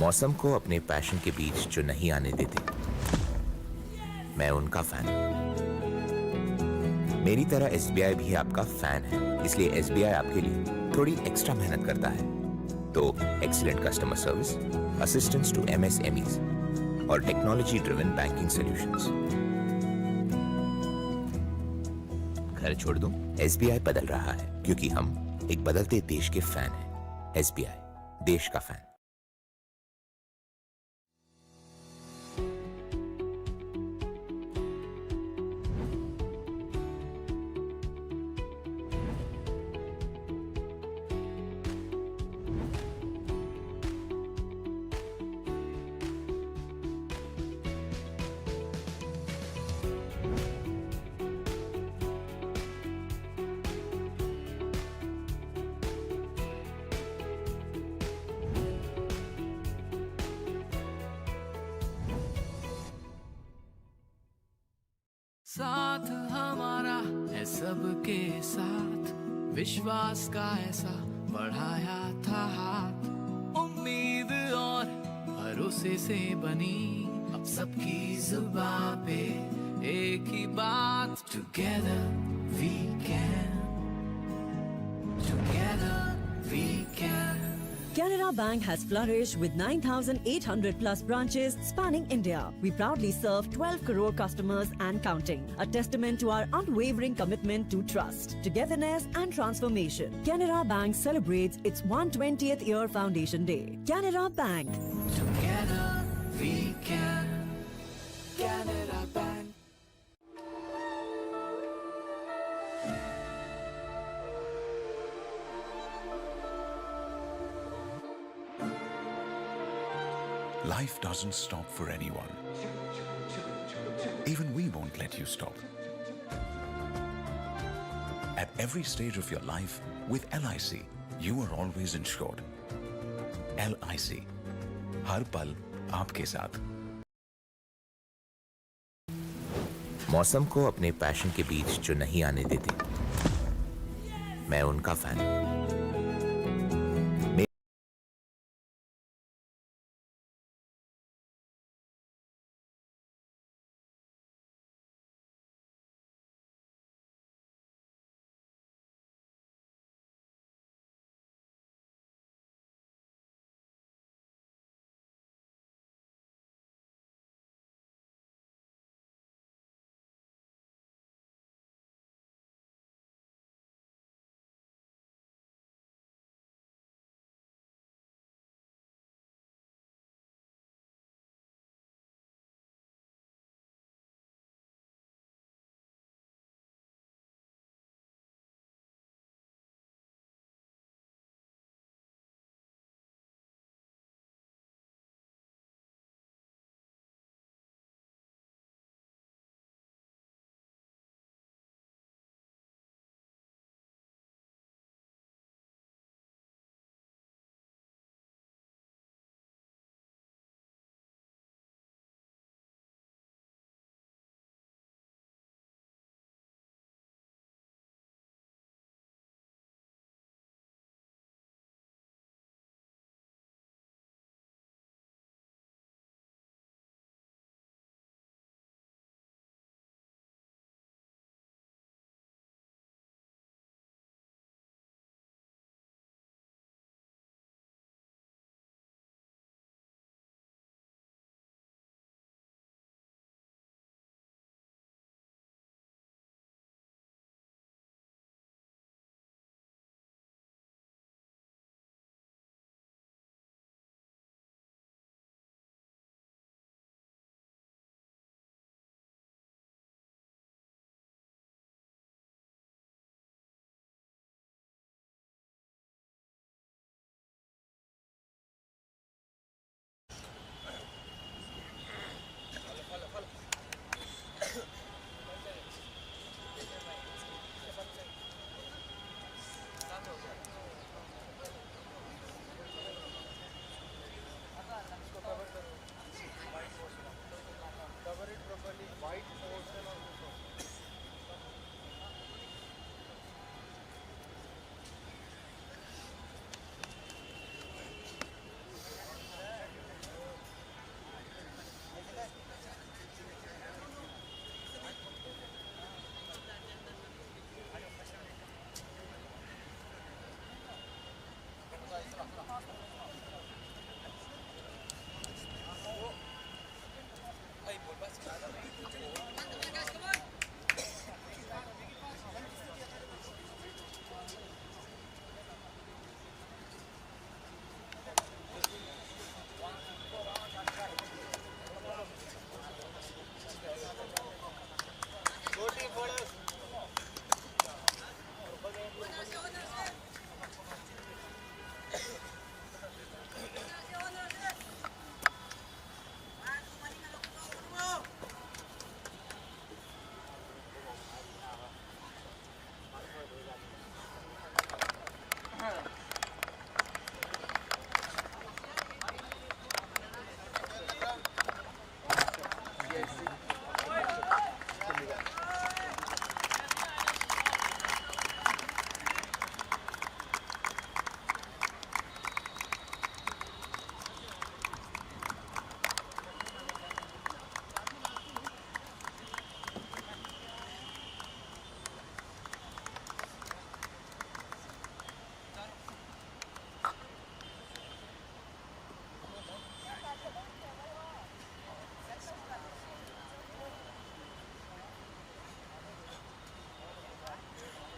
मौसम को अपने पैशन के बीच जो नहीं आने देते, मैं उनका फैन हूं। मेरी तरह एसबीआई भी आपका फैन है, इसलिए एसबीआई आपके लिए थोड़ी एक्स्ट्रा मेहनत करता है। तो excellent customer service, assistance to MSMEs और टेक्नोलॉजी ड्रिवन बैंकिंग सॉल्यूशंस। घर छोड़ दूं, एसबीआई बदल रहा है क्योंकि हम एक बदलते देश के फैन हैं। एसबीआई, देश का फैन। साथ हमारा है सबके साथ, विश्वास का ऐसा बढ़ाया था हाथ। उम्मीद और भरोसे से बनी अब सबकी जुबां पे एक ही बात, together we can, together we can. Canara Bank has flourished with 9,800 plus branches spanning India. We proudly serve 12 crore customers and counting, a testament to our unwavering commitment to trust, togetherness and transformation. Canara Bank celebrates its 120th year foundation day. Canara Bank. Together we can. Canara Bank. Life doesn't stop for anyone. Even we won't let you stop. At every stage of your life, with LIC, you are always insured. LIC, हर पल आपके साथ। मौसम को अपने passion के बीच जो नहीं आने देते, मैं उनका फैन हूं।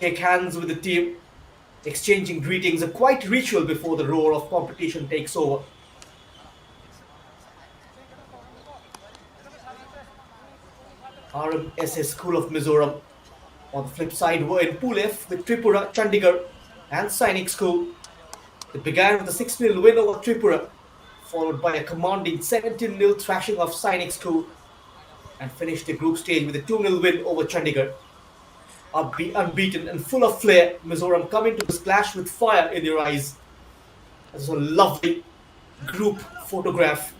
shake hands with the team, exchanging greetings, a quiet ritual before the roar of competition takes over. RMSS School of Mizoram on the flip side were in Pool F with Tripura, Chandigarh and Sainik School. It began with a 6-0 win over Tripura, followed by a commanding 17-0 thrashing of Sainik School, and finished the group stage with a 2-0 win over Chandigarh. Unbeaten and full of flair, Mizoram come into this clash with fire in their eyes. This is a lovely group photograph.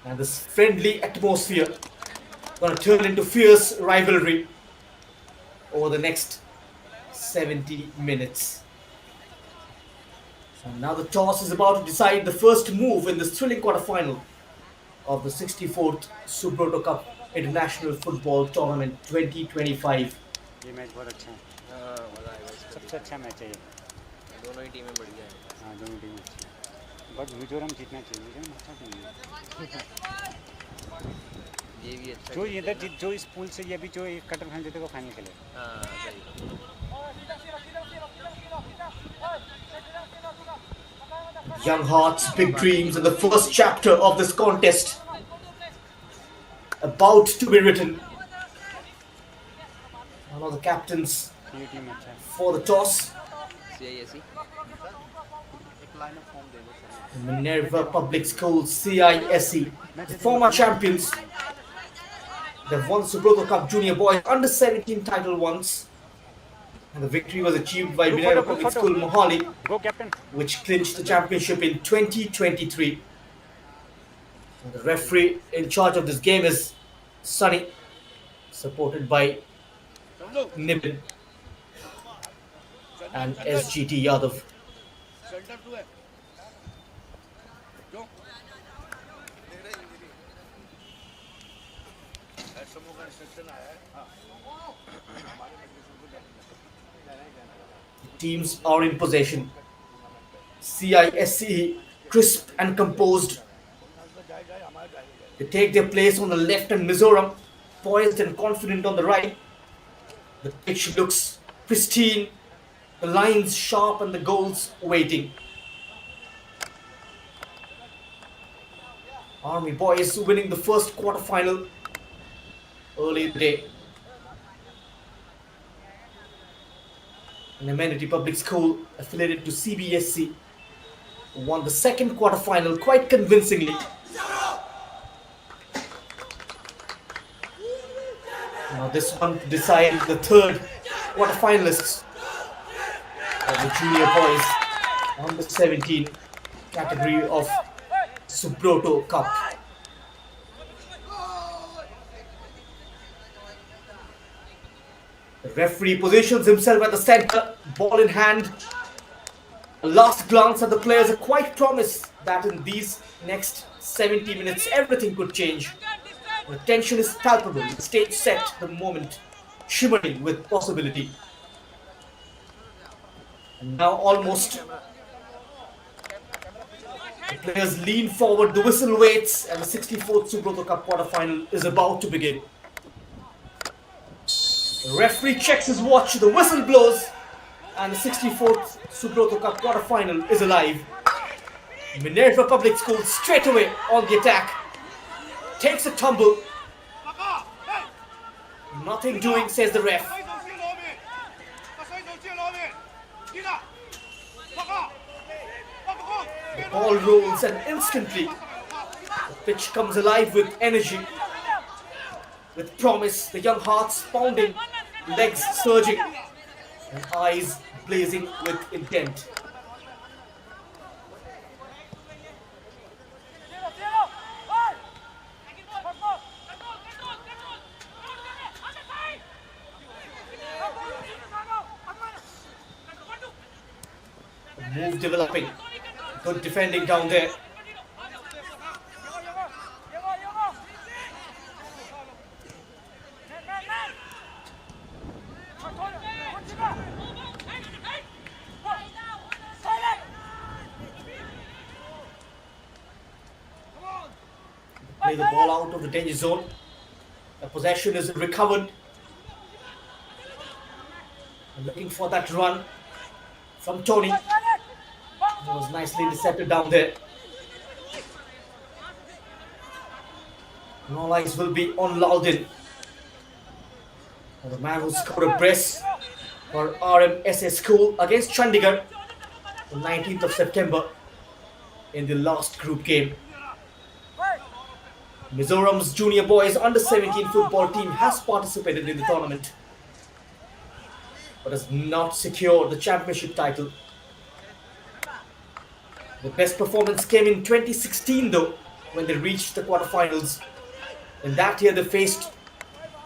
And this friendly atmosphere going to turn into fierce rivalry over the next 70 minutes. So now the toss is about to decide the first move in this thrilling quarterfinal of the 64th Subroto Cup International Football Tournament 2025. ये match बहुत अच्छा है, सबसे अच्छा match है ये। दोनों ही टीमें बढ़िया हैं। हाँ, दोनों टीमें अच्छी हैं, बट मिजोरम जीतना चाहिए। मिजोरम अच्छा टीम है। ये भी अच्छा। जो इधर जो इस पूल से ये भी जो एक कटर फाइनल जीतेगा फाइनल खेलेगा। हाँ सही। Young hearts, big dreams in the first chapter of this contest about to be written. One of the captains ये टीम अच्छा है। for the toss, CISE Minerva Public School, CISE, the former champions. They've won Subroto Cup Junior Boys Under 17 title once, and the victory was achieved by Minerva Public School Mohali, Go captain. which clinched the championship in 2023. And the referee in charge of this game is Sunny, supported by Nibin and SGT Yadav. Teams are in possession. CISE crisp and composed. They take their place on the left and Mizoram poised and confident on the right. The pitch looks pristine, the lines sharp and the goals waiting. Army boys winning the first quarter-final early in the day. An amenity public school affiliated to CBSC won the second quarter-final quite convincingly. Now this one to decide the third quarter-finalists of the junior boys under 17 category of Subroto Cup. The referee positions himself at the center, ball in hand. A last glance at the players, a quiet promise that in these next 70 minutes everything could change. The tension is palpable, the stage set, the moment shimmering with possibility. And now almost the players lean forward, the whistle waits, and the 64th Subroto Cup quarter-final is about to begin. The referee checks his watch, the whistle blows, and the 64th Subroto Cup quarter-final is alive. Minerva Public School straight away on the attack. Takes a tumble. Nothing doing, says the ref. The ball rolls and instantly the pitch comes alive with energy, with promise, the young hearts pounding, legs surging, and eyes blazing with intent. Move developing. Good defending down there. Play the ball out of the danger zone. The possession is recovered. Looking for that run from Tony. It was nicely intercepted down there. And all eyes will be on Lalden, the man who scored a brace for RMSA School against Chandigarh on 19th of September in the last group game. Mizoram's junior boys under 17 football team has participated in the tournament but has not secured the championship title. The best performance came in 2016 though, when they reached the quarterfinals. In that year they faced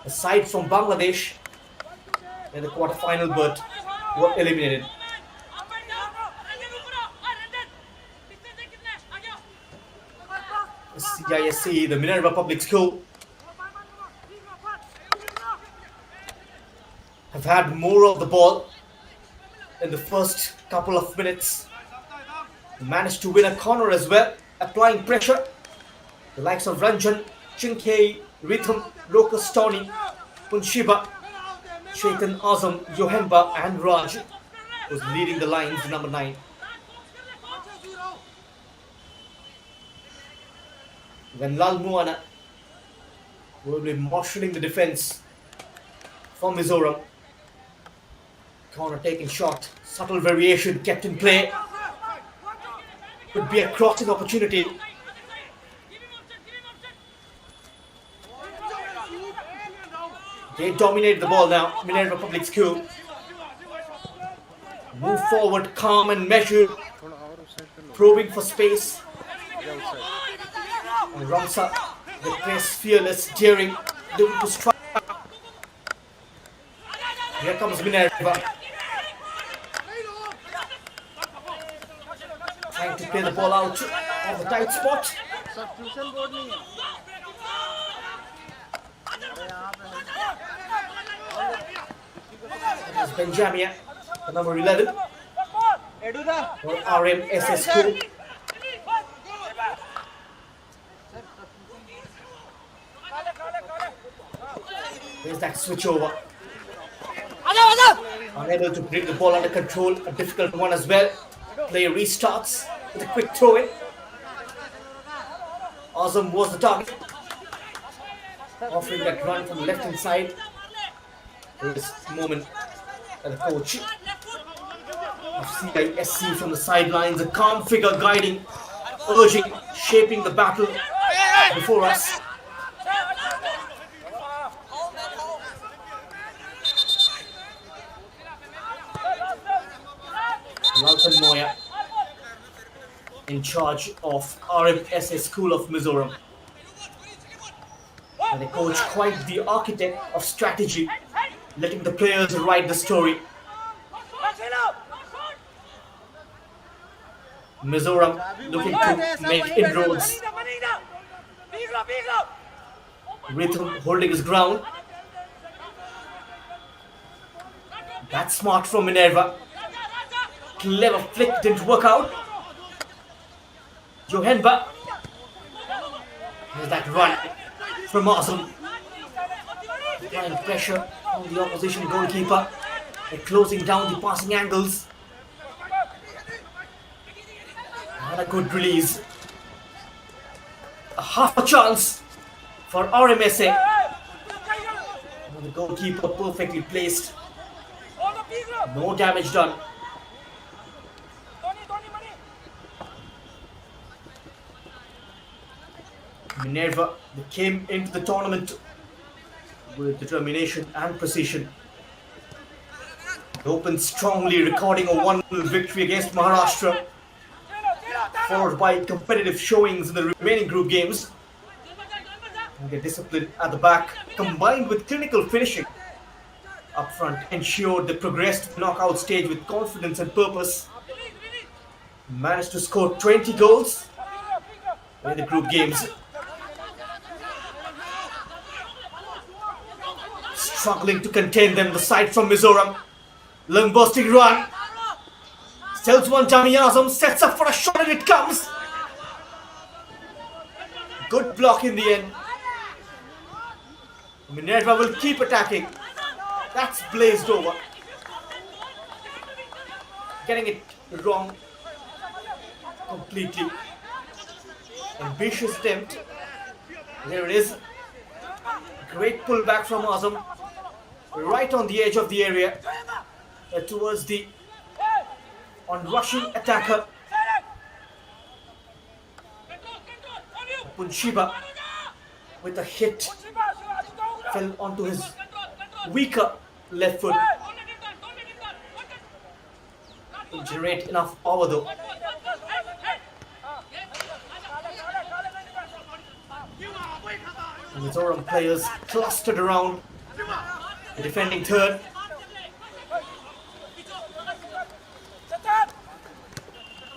a side from Bangladesh in the quarterfinal but were eliminated. CISC, the Minerva Public School, have had more of the ball in the first couple of minutes. They managed to win a corner as well, applying pressure. The likes of Ranjan, Chinkei, Rhythm, Rokas Tony, Punshiba, Chetan Azam, Yohemba and Raj was leading the lines, number 9. Then Lal Muana will be marshalling the defense for Mizoram. Corner taking shot, subtle variation kept in play. Could be a crossing opportunity. They dominate the ball now, Minerva Public School. Move forward, calm and measured, probing for space. And Ramsa, the press, fearless, daring, looking to strike. Here comes Minerva. Trying to play the ball out of the tight spot. That is Benjamia, the number 11 for RMSA School. There's that switch over. Unable to bring the ball under control, a difficult one as well. Player restarts with a quick throw in. Azam was the target, offering that run from the left hand side. This moment at the coach of CISC from the sidelines, a calm figure guiding, urging, shaping the battle before us. Laltan Moya in charge of RMSA School of Mizoram. And the coach quite the architect of strategy, letting the players write the story. Mizoram looking to make inroads. Rhythm holding his ground. That's smart from Minerva. Clever flick, didn't work out. Johenba. There's that run from Azam. Applying pressure on the opposition goalkeeper. They're closing down the passing angles. And a good release. A half a chance for RMSA. And the goalkeeper perfectly placed. No damage done. Minerva, they came into the tournament with determination and precision. They opened strongly, recording a 1-0 victory against Maharashtra, followed by competitive showings in the remaining group games. And their discipline at the back, combined with clinical finishing up front, ensured they progressed to the knockout stage with confidence and purpose. Managed to score 20 goals in the group games. Struggling to contain them, the side from Mizoram. Long bursting run. Sells one, Jami Azam sets up for a shot and it comes. Good block in the end. Minerva will keep attacking. That's blazed over. getting it wrong completely. Ambitious attempt. There it is. Great pullback from Azam. Right on the edge of the area. Towards the on-rushing attacker. Punshiba with a hit. Fell onto his weaker left foot. To generate enough power though. Mizoram players clustered around the defending third.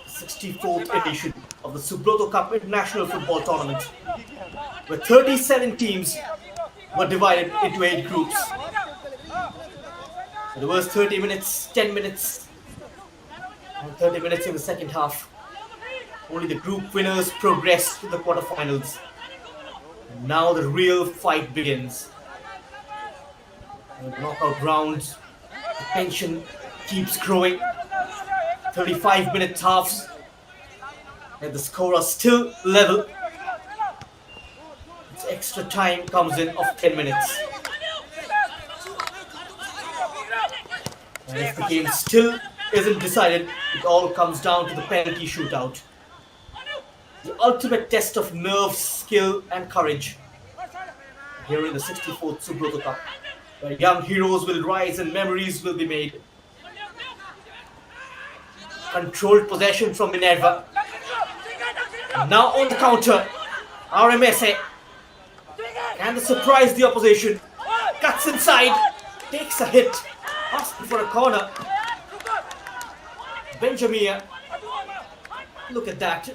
The 64th edition of the Subroto Cup International Football Tournament, where 37 teams were divided into 8 groups. There was 30 minutes, 10 minutes, and 30 minutes in the second half. Only the group winners progressed to the quarterfinals. And now the real fight begins. In the knockout rounds, the tension keeps growing. 35-minute halves, and the score are still level. Its extra time comes in of 10 minutes. And if the game still isn't decided, it all comes down to the penalty shootout. The ultimate test of nerve, skill and courage. Here in the 64th Subroto Cup, where young heroes will rise and memories will be made. Controlled possession from Minerva. And now on the counter, RMSA. Can they surprise the opposition? Cuts inside, takes a hit, asking for a corner. Benjamia, look at that.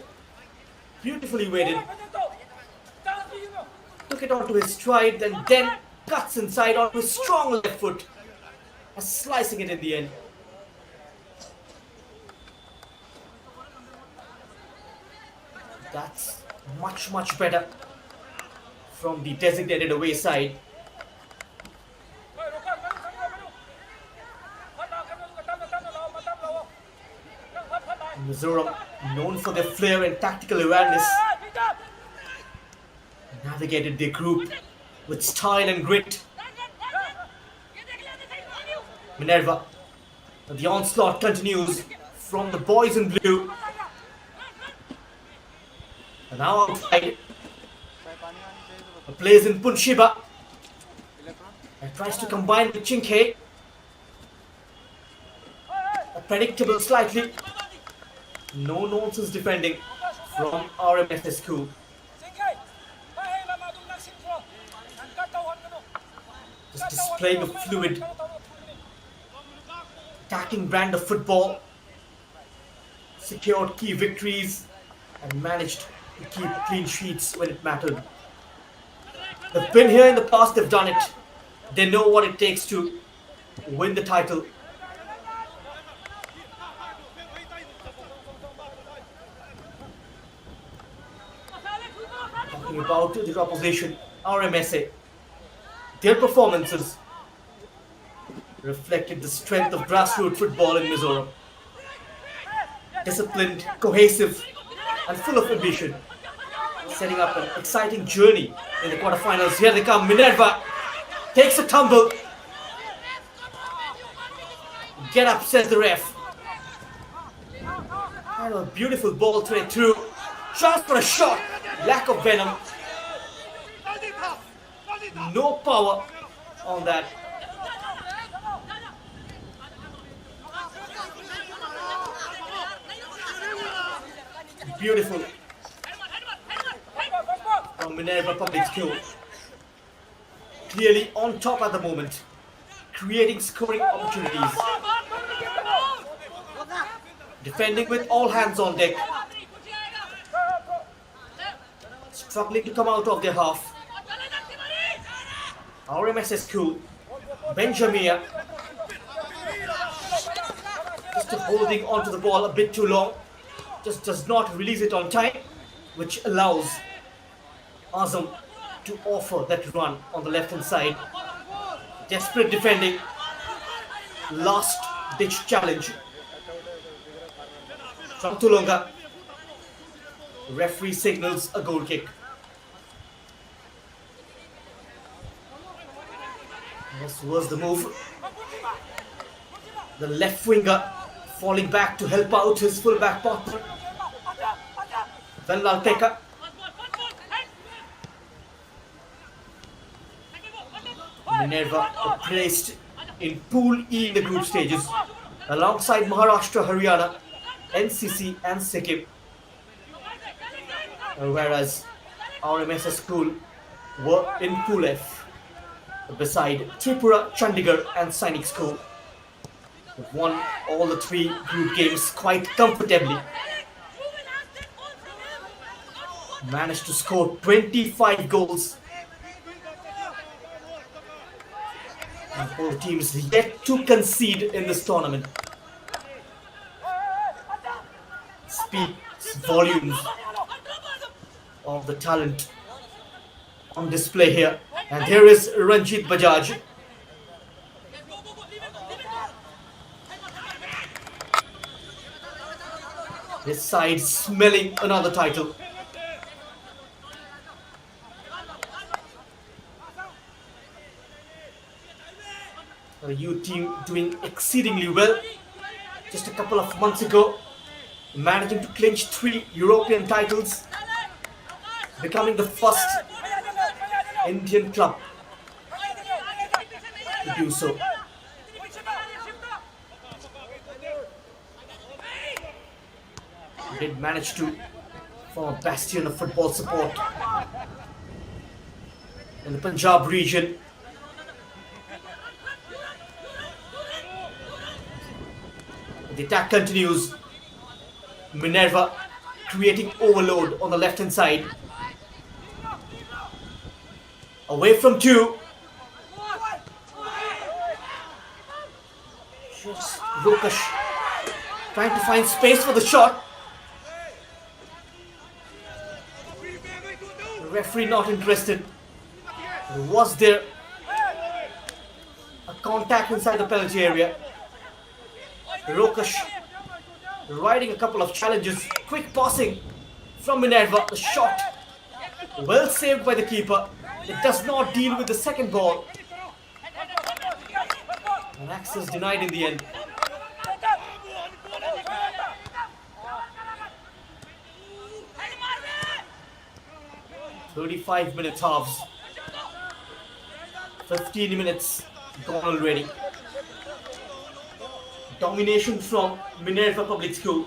Beautifully weighted. Took it onto his stride and then cuts inside onto his strong left foot. And slicing it in the end. That's much better from the designated away side. Mizoram, known for their flair and tactical awareness, navigated their group with style and grit. Minerva, the onslaught continues from the boys in blue. And now outside, plays in Punshiba and tries to combine with Chinke. Predictable slightly. No nonsense defending from RMSS school. Just displaying a fluid, attacking brand of football. Secured key victories and managed to keep clean sheets when it mattered. They've been here in the past, they've done it. They know what it takes to win the title. Talking about the opposition, RMSA, their performances reflected the strength of grassroots football in Mizoram. Disciplined, cohesive, and full of ambition. Setting up an exciting journey in the quarterfinals. Here they come. Minerva takes a tumble. Get up, says the ref. And a beautiful ball thread through. Chance for a shot. Lack of venom. No power on that. Beautiful from Minerva Public School. Clearly on top at the moment, creating scoring opportunities. Defending with all hands on deck. Struggling to come out of their half. RMSS School, Benjamia, just holding onto the ball a bit too long. Just does not release it on time, which allows Azam to offer that run on the left hand side. Desperate defending, last ditch challenge. from Tulunga. Referee signals a goal kick. This was the move. The left winger falling back to help out his fullback partner. Venlal Pekka. Minerva are placed in Pool E in the group stages alongside Maharashtra, Haryana, NCC and Sikkim. Whereas our MSS school were in Pool F beside Tripura, Chandigarh and Sainik School. They've won all the 3 group games quite comfortably. Managed to score 25 goals. And both teams yet to concede in this tournament. Speaks volumes of the talent on display here. And here is Ranjit Bajaj. His side smelling another title. The youth team doing exceedingly well. Just a couple of months ago, managing to clinch 3 European titles, becoming the first Indian club to do so. Did manage to form a bastion of football support in the Punjab region. The attack continues. Minerva creating overload on the left hand side. Away from 2. Just Lokesh trying to find space for the shot. The referee not interested. Was there a contact inside the penalty area? Lokesh riding a couple of challenges. Quick passing from Minerva. The shot well saved by the keeper. It does not deal with the second ball. And access denied in the end. "35 minutes halves. 15 minutes gone already." Domination from Minerva Public School.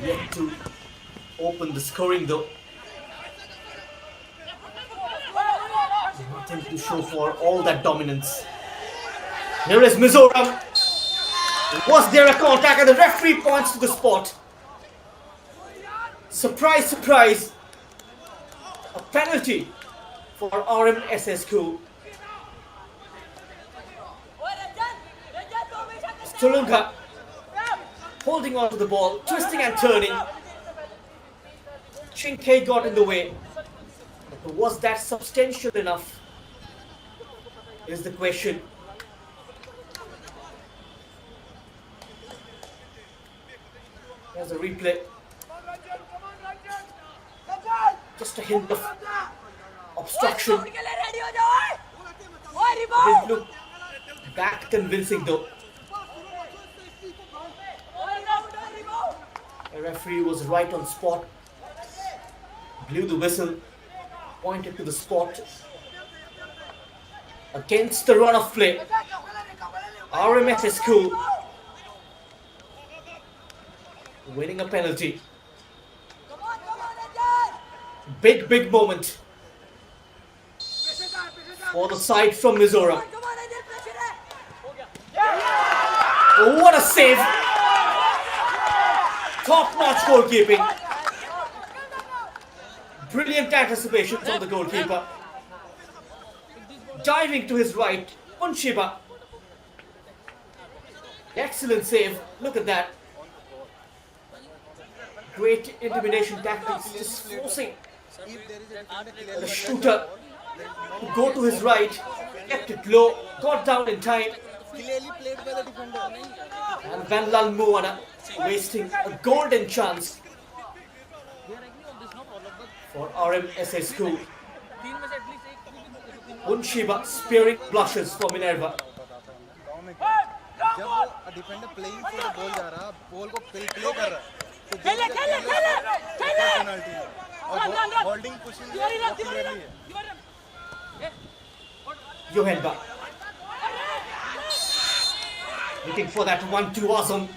Yet to open the scoring though. Nothing to show for all that dominance. Here is Mizoram. Was there a contact? And the referee points to the spot. Surprise, surprise. A penalty for RMSS School. Tulunga holding on to the ball, twisting and turning. Chinke got in the way. But was that substantial enough? Is the question. There's a replay. Just a hint of obstruction. Didn't look that convincing though. The referee was right on spot. Blew the whistle. Pointed to the spot. Against the run of play. RMSS School winning a penalty. Big moment for the side from Mizoram. Oh, what a save! Top-notch goalkeeping. Brilliant anticipation from the goalkeeper. Diving to his right, Unshiba. Excellent save. Look at that. Great intimidation tactics, just forcing the shooter go to his right, kept it low, got down in time. And Vanlal Moana wasting a golden chance for RMSA School. Unshiba spearing blushes for Minerva. जब वो defender playing for the ball जा रहा है, ball को play कर रहा है, तो पेनल्टी और होल्डिंग पुशिंग क्लियरली है. Johenba looking for that 1-2 awesome.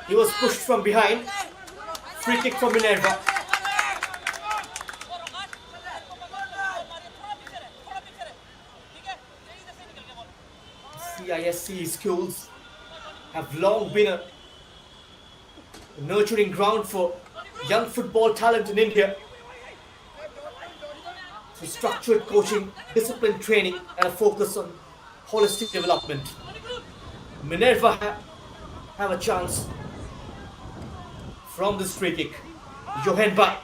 He was pushed from behind. Free kick for Minerva. CISC schools have long been a nurturing ground for young football talent in India. Through structured coaching, disciplined training, and a focus on holistic development. Minerva have a chance from this free kick. Johenba,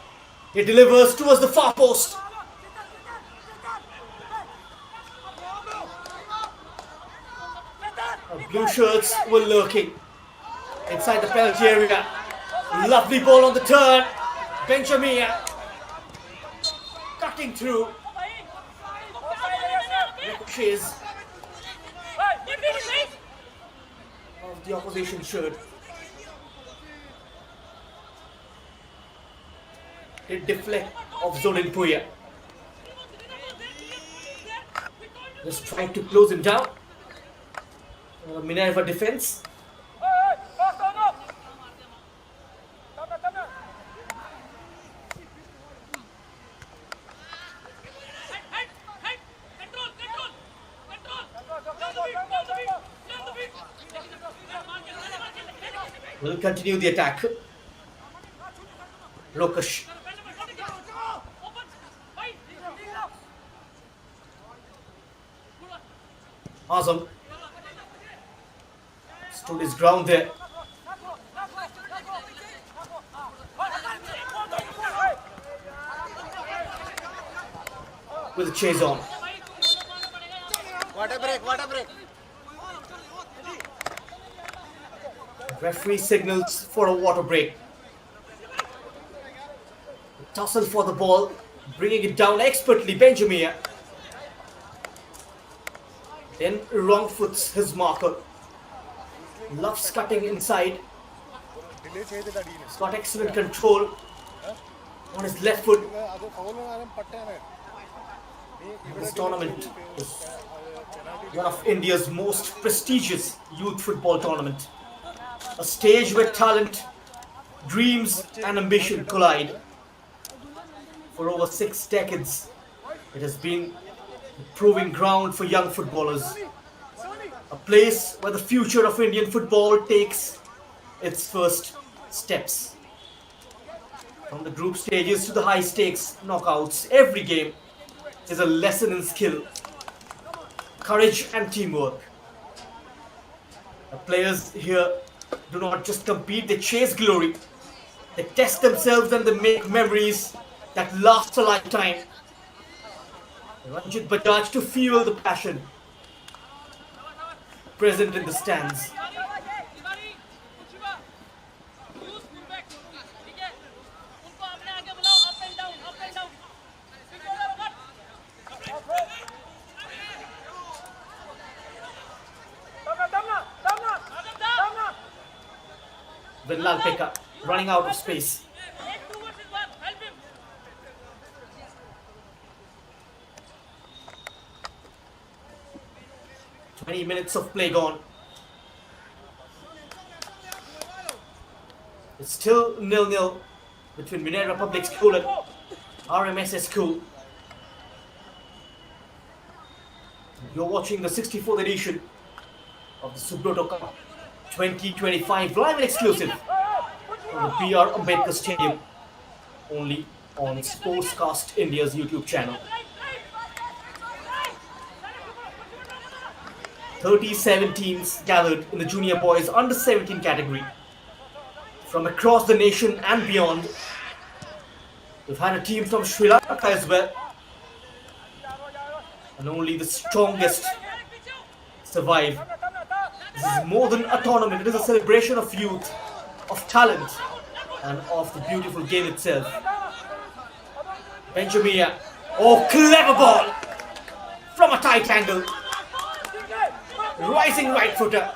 he delivers towards the far post. Blue shirts were lurking inside the penalty area. Lovely ball on the turn. Benjamin cutting through. Ricochets of the opposition shirt. It deflect of Zorin Puya. Just trying to close him down. Minerva defense. Will continue the attack. Rokash. Azam stood his ground there. With a chase on. Water break. Referee signals for a water break. Tussle for the ball, bringing it down expertly, Benjamin. Then wrong foots his marker. Loves cutting inside. He's got excellent control on his left foot. This tournament is one of India's most prestigious youth football tournament. A stage where talent, dreams and ambition collide. For over 6 decades, it has been a proving ground for young footballers. A place where the future of Indian football takes its first steps. From the group stages to the high stakes knockouts, every game is a lesson in skill, courage and teamwork. The players here do not just compete, they chase glory. They test themselves and they make memories that last a lifetime. Ranjit Bajaj to fuel the passion present in the stands. Vinlal Pekka running out of space. Twenty minutes of play gone. It's still 0-0 between Minerva Public School and RMSA School. You're watching the 64th edition of the Subroto Cup 2025 live and exclusive from the PR Ambedkar Stadium, only on Sportscast India's YouTube channel. 37 teams gathered in the junior boys under 17 category from across the nation and beyond. We've had a team from Sri Lanka as well. and only the strongest survive. This is more than a tournament, it is a celebration of youth, of talent, and of the beautiful game itself. Benjamin, oh, clever ball from a tight angle. Rising right footer.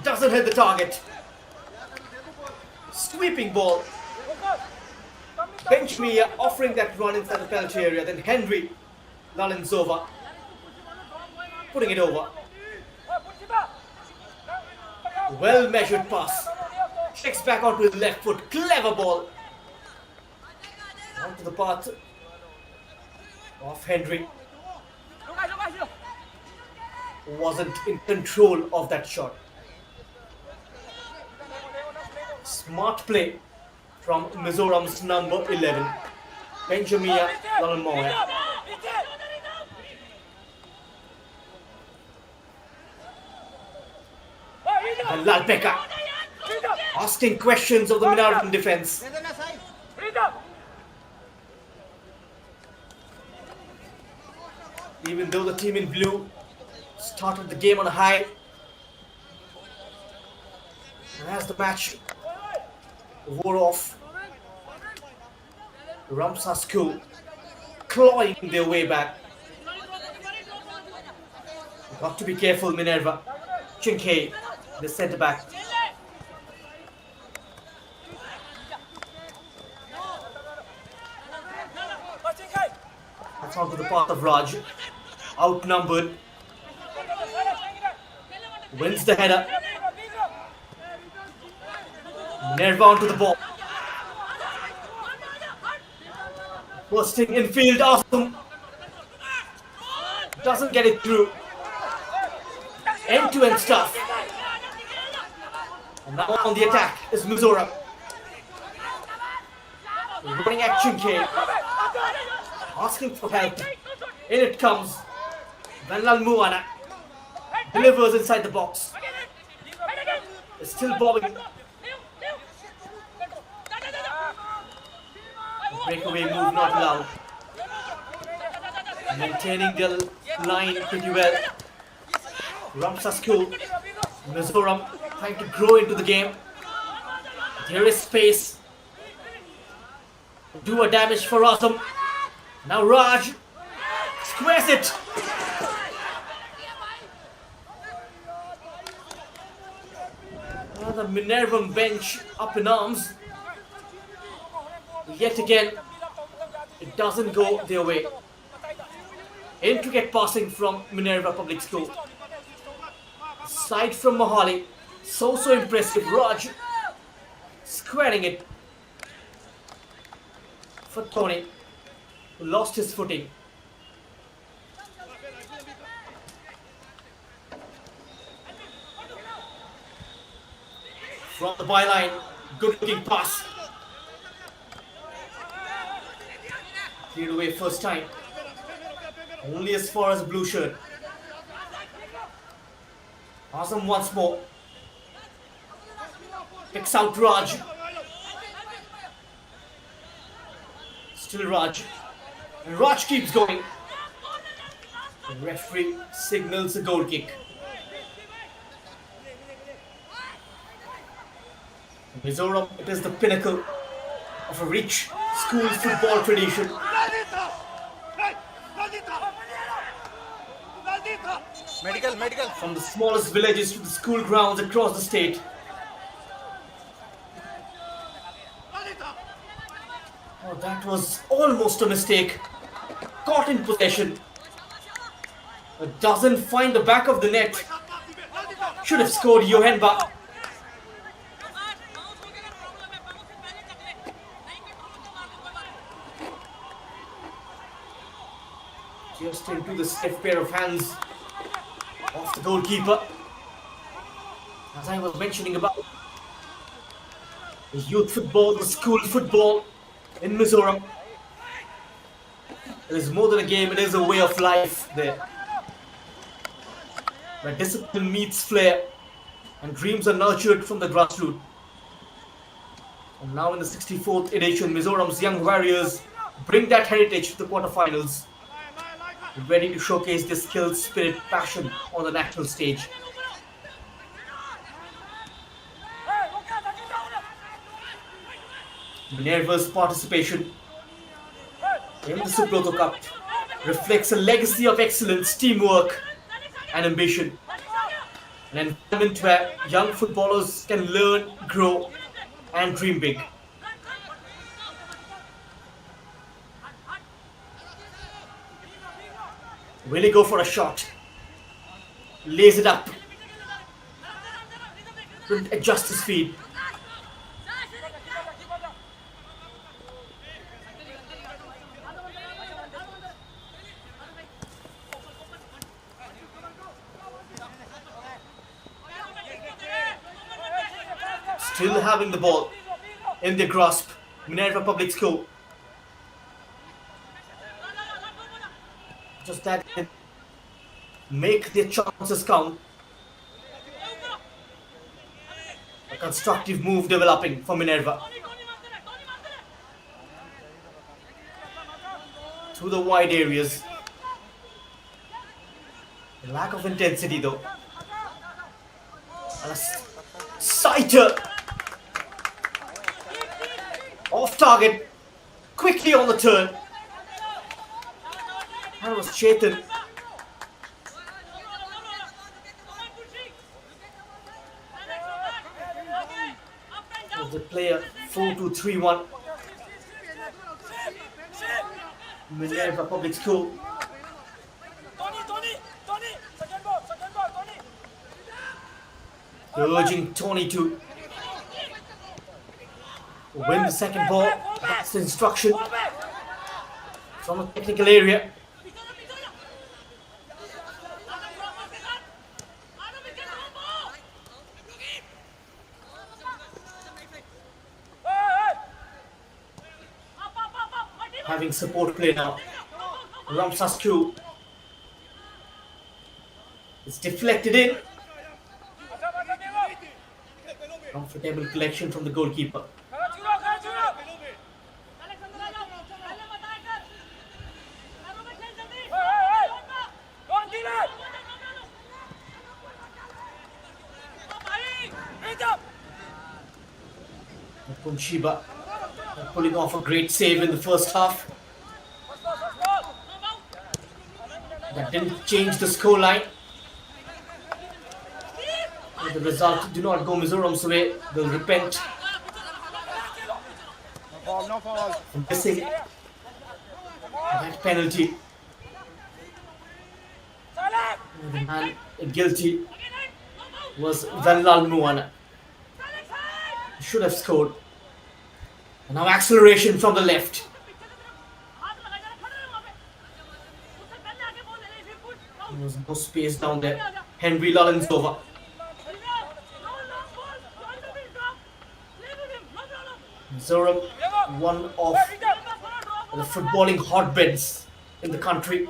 Doesn't hit the target. Sweeping ball. Benjamin offering that run inside the penalty area. Then Henry Lalinzova putting it over. Well measured pass. Checks back onto his left foot. Clever ball. Onto the path of Henry. Wasn't in control of that shot. Smart play from Mizoram's number 11, Benjamin Lalmoya. And Lalpeka asking questions of the Mizoram defense. Even though the team in blue started the game on a high, and as the match wore off, Ramsasco clawing their way back. Got to be careful, Minerva. Chinke, the centre back. That's onto the path of Raj. Outnumbered. Wins the header. Minerva onto the ball. Bursting infield, awesome. Doesn't get it through. End-to-end stuff. And now on the attack is Mizoram. Running at Chinke. Asking for help. In it comes. Vanlal Muana delivers inside the box. Is still bobbing. Breakaway move not allowed. Maintaining the line pretty well. Ramsasco, Mizoram trying to grow into the game. There is space. Do a damage for Asam. Now Raj squares it. The Minervan bench up in arms. Yet again, it doesn't go their way. Intricate passing from Minerva Public School. Side from Mohali. So impressive. Raj squaring it for Tony, who lost his footing. From the byline, good looking pass. Cleared away first time. Only as far as blue shirt. Awesome once more. Picks out Raj. Still Raj. And Raj keeps going. The referee signals a goal kick. Mizoram, it is the pinnacle of a rich school football tradition. Medical. From the smallest villages to the school grounds across the state. Oh, that was almost a mistake. Caught in possession. But doesn't find the back of the net. Should have scored Johanba. Just into the stiff pair of hands of the goalkeeper. As I was mentioning about the youth football, the school football in Mizoram. It is more than a game, it is a way of life there. Where discipline meets flair and dreams are nurtured from the grassroots. And now in the 64th edition, Mizoram's young warriors bring that heritage to the quarterfinals. ready to showcase their skill, spirit, passion on the national stage. Minerva's participation in the Subroto Cup reflects a legacy of excellence, teamwork, and ambition. An environment where young footballers can learn, grow, and dream big. Will he go for a shot? Lays it up. Couldn't adjust his feet. Still having the ball in their grasp, Minerva Public School. Just that can make their chances count. A constructive move developing for Minerva. Through the wide areas. A lack of intensity though. And a sighter. Off target. Quickly on the turn. That was Chetan. Was the player 4-2-3-1. Minerva Public School. Urging Tony to win the second ball. That's the instruction from the technical area. Having support play now. Ramsasku. It's deflected in. Comfortable collection from the goalkeeper. Kunshiba pulling off a great save in the first half. That didn't change the scoreline. The result do not go Mizoram's way. They'll repent No foul. from missing that penalty. The man guilty was Vanlal Muana. He should have scored. And now acceleration from the left. There was no space down there. Henry Lullins over. Mizoram, one of the footballing hotbeds in the country.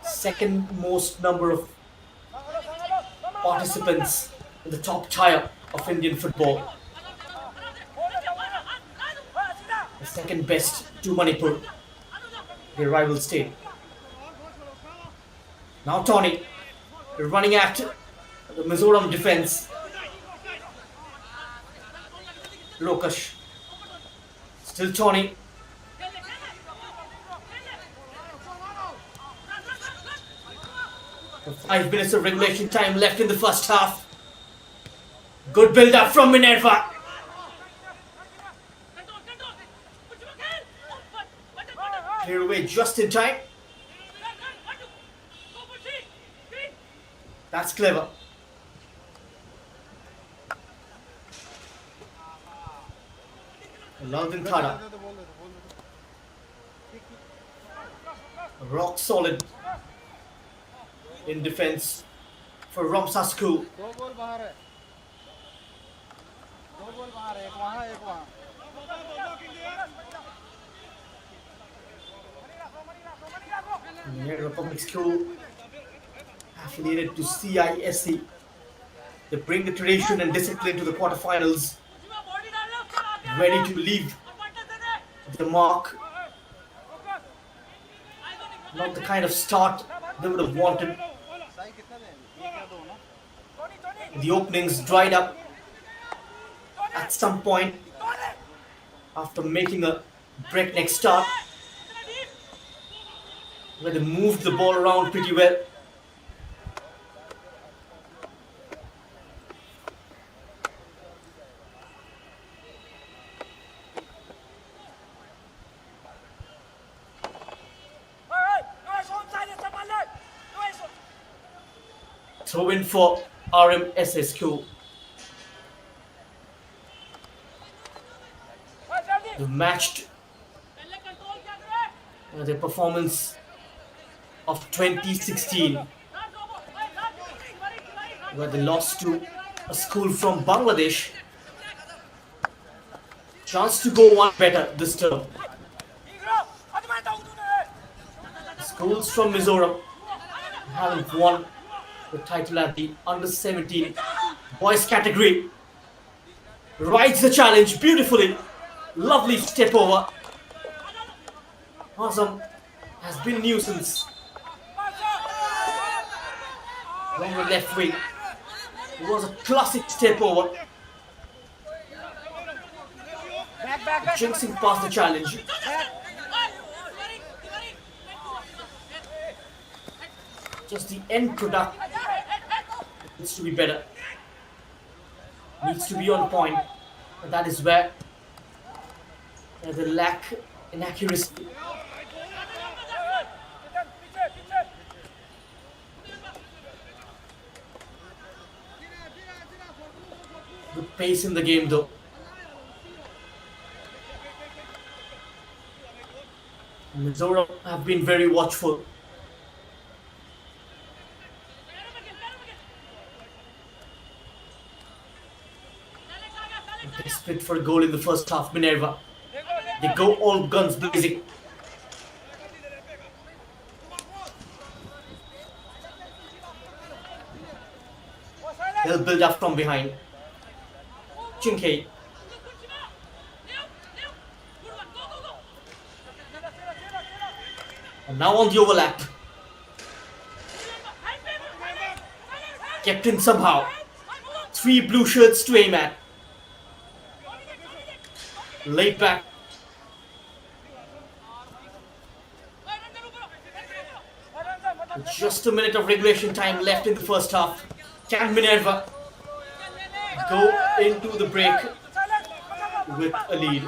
Second most number of participants in the top tier of Indian football. The second best to Manipur, their rival state. Now Tony running at the Mizoram defense. Lokesh. Still Tony. The 5 minutes of regulation time left in the first half. Good build up from Minerva. Clear away just in time. That's clever. London Thana. Rock solid in defense for Ramsasku. दो ball बाहर है एक वहाँ एक वहाँ Minerva Public School affiliated to CISE. They bring the tradition and discipline to the quarterfinals, ready to leave the mark Not the kind of start they would have wanted. The openings dried up at some point after making a breakneck start, where they moved the ball around pretty well. Throw in for RMSSQ. They've matched their performance of 2016, where they lost to a school from Bangladesh. Chance to go one better this term. Schools from Mizoram haven't won the title at the under-17 boys category. Rides the challenge beautifully. Lovely step over. Awesome. Has been new since longer left wing. It was a classic step over. Jinxing past the challenge. Just the end product needs to be better. Needs to be on point. And that is where the lack in accuracy. Good pace in the game though. Mizoram have been very watchful. They split for a goal in the first half, Minerva. They go all guns blazing. They'll build up from behind. Chinke. And now on the overlap. Kept in somehow. 3 blue shirts to aim at. Laid back. Just a minute of regulation time left in the first half. Can Minerva go into the break with a lead?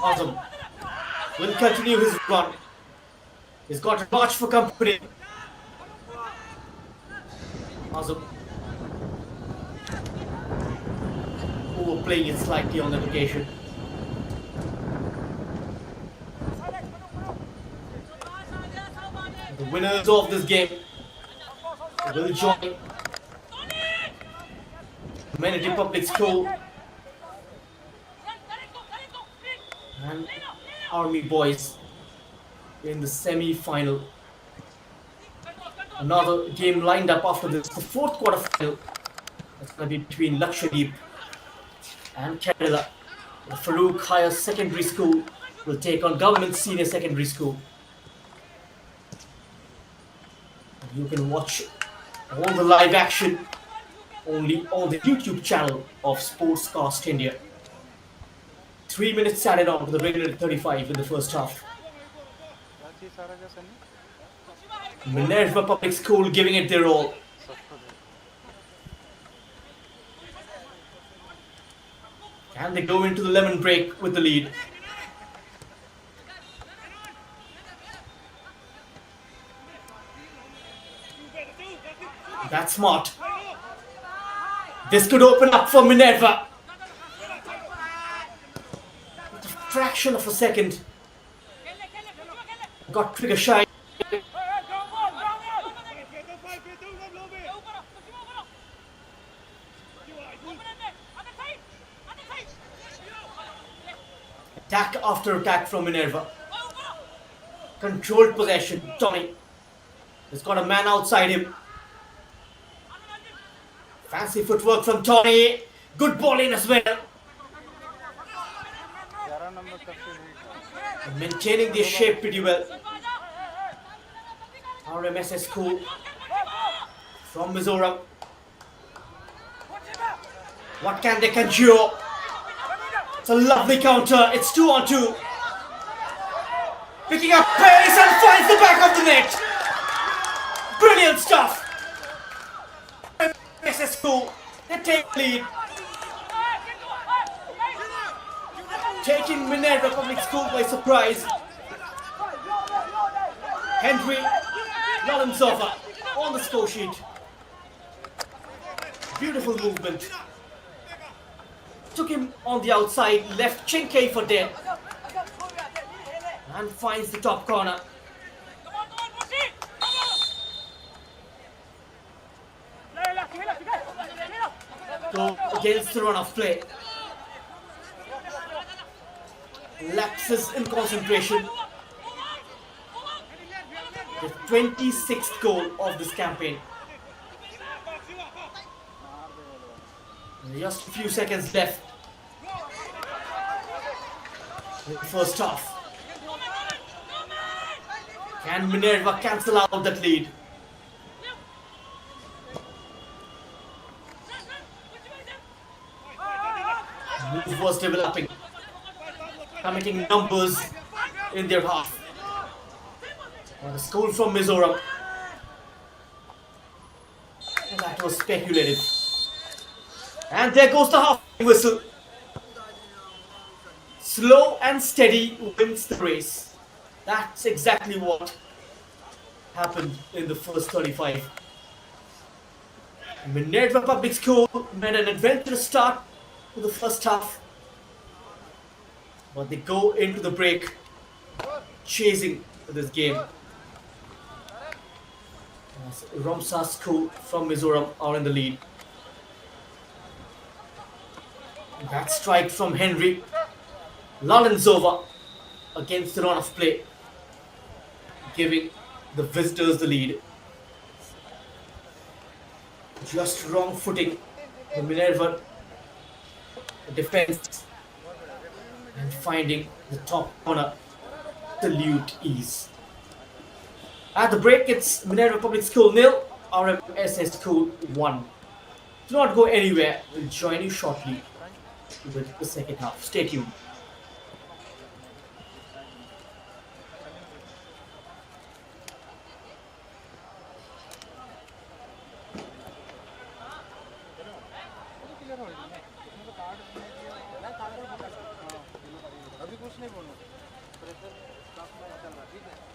Awesome. Will continue his run. He's got a march for company. Awesome. Overplaying it slightly on that occasion. The winners of this game will join Amenity Public School and Army Boys in the semi-final. Another game lined up after this, the 4th quarter final. It's going to be between Lakshadweep and Kerala. The Farouk Higher Secondary School will take on Government Senior Secondary School. You can watch all the live action only on the YouTube channel of Sportscast India. 3 minutes added on to the regular 35 in the first half. Minerva Public School giving it their all. Can they go into the lemon break with the lead? That's smart. This could open up for Minerva. With a fraction of a second. Got trigger shy. Attack after attack from Minerva. Controlled possession. Tommy has got a man outside him. Fancy footwork from Tommy. Good ball in as well. 11 number तक से नहीं था Maintaining their shape pretty well. RMSS School from Mizoram. What can they conjure? It's a lovely counter. It's 2-on-2. Picking up pace and finds the back of the net. Brilliant stuff. RMSS School, they take lead. Taking Minerva Public School by surprise. Henry Lolensova on the score sheet. Beautiful movement. Took him on the outside, left Chinke for dead. And finds the top corner. Go against the run of play. Lapses in concentration. The 26th goal of this campaign. Just a few seconds left in the first half. Can Minerva cancel out that lead? Move was developing, committing numbers in their half. And a school from Mizoram. And that was speculative. And there goes the half whistle. Slow and steady wins the race. That's exactly what happened in the first 35. Minerva Public School made an adventurous start to the first half. But they go into the break chasing this game. As Ramsa School from Mizoram are in the lead. That strike from Henry Lolensova against the run of play, giving the visitors the lead. Just wrong footing. The Minerva defense and finding the top corner. Absolute ease. At the break, it's Minerva Public School 0, RMSS School 1. Do not go anywhere. We'll join you shortly with the second half. Stay tuned. अभी कुछ नहीं बोलना pressure काफी चल रहा है ठीक है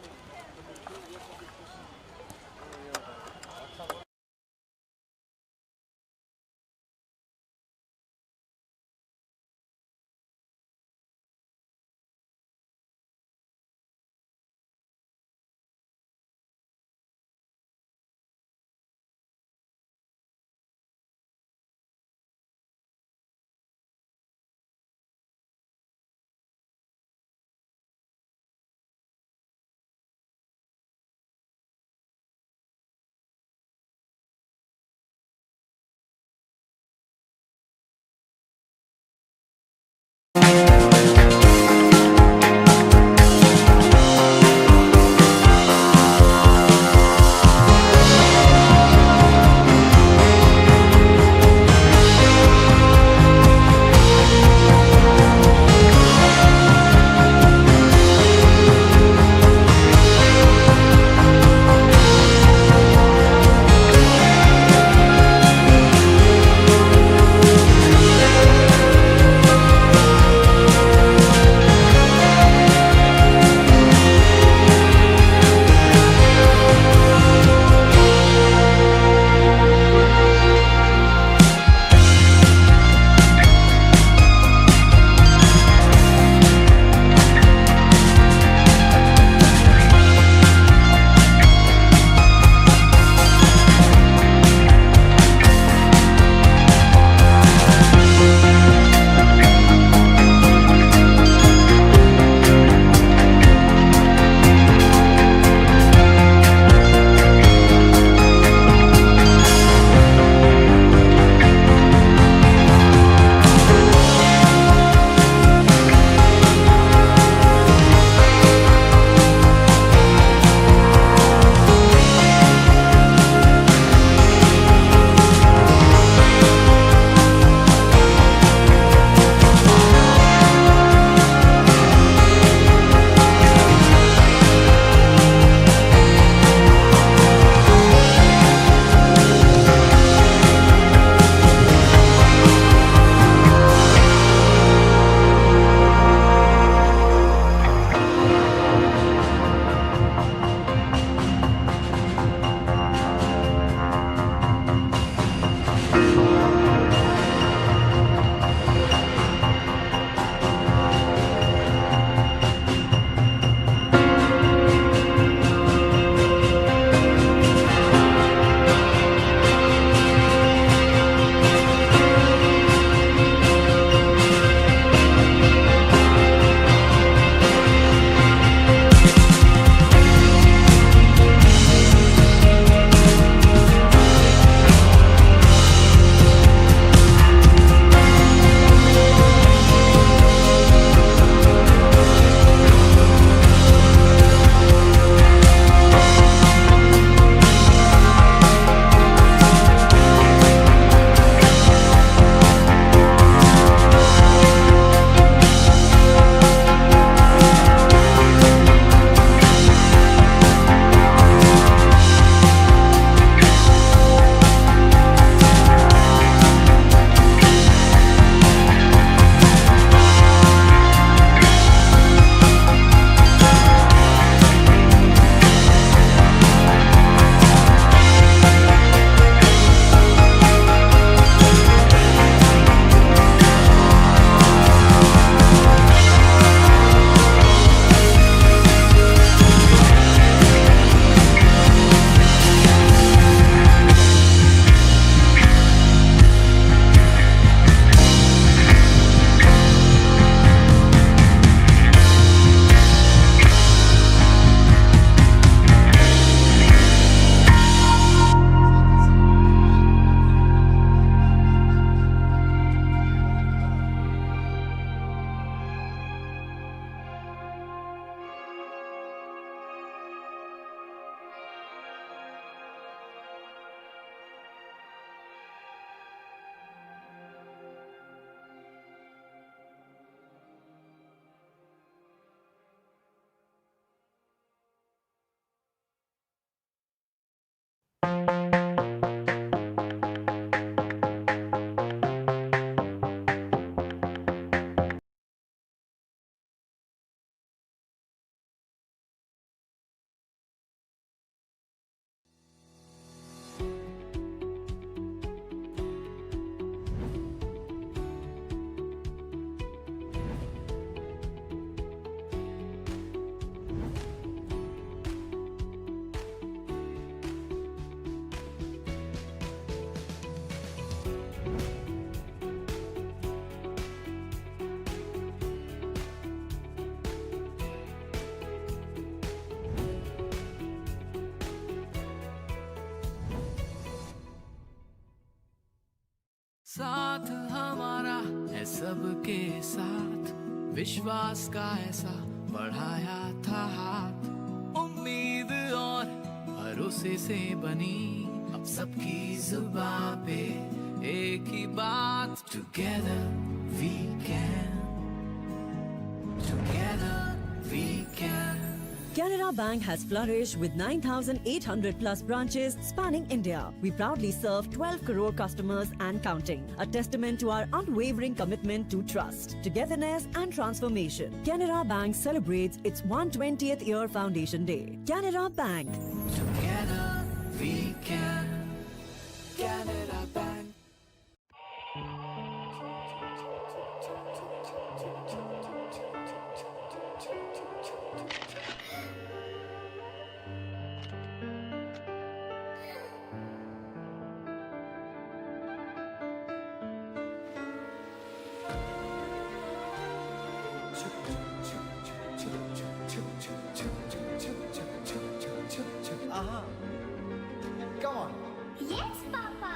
साथ हमारा है सबके साथ, विश्वास का ऐसा बढ़ाया था हाथ, उम्मीद और भरोसे से बनी अब सबकी जुबां पे एक ही बात, together we can, together we can. Canara Bank has flourished with 9,800 plus branches spanning India. We proudly serve 12 crore customers and counting. A testament to our unwavering commitment to trust, togetherness and transformation. Canara Bank celebrates its 120th year foundation day. Canara Bank. Together we can. Canada Bank. Come on. Yes, Papa.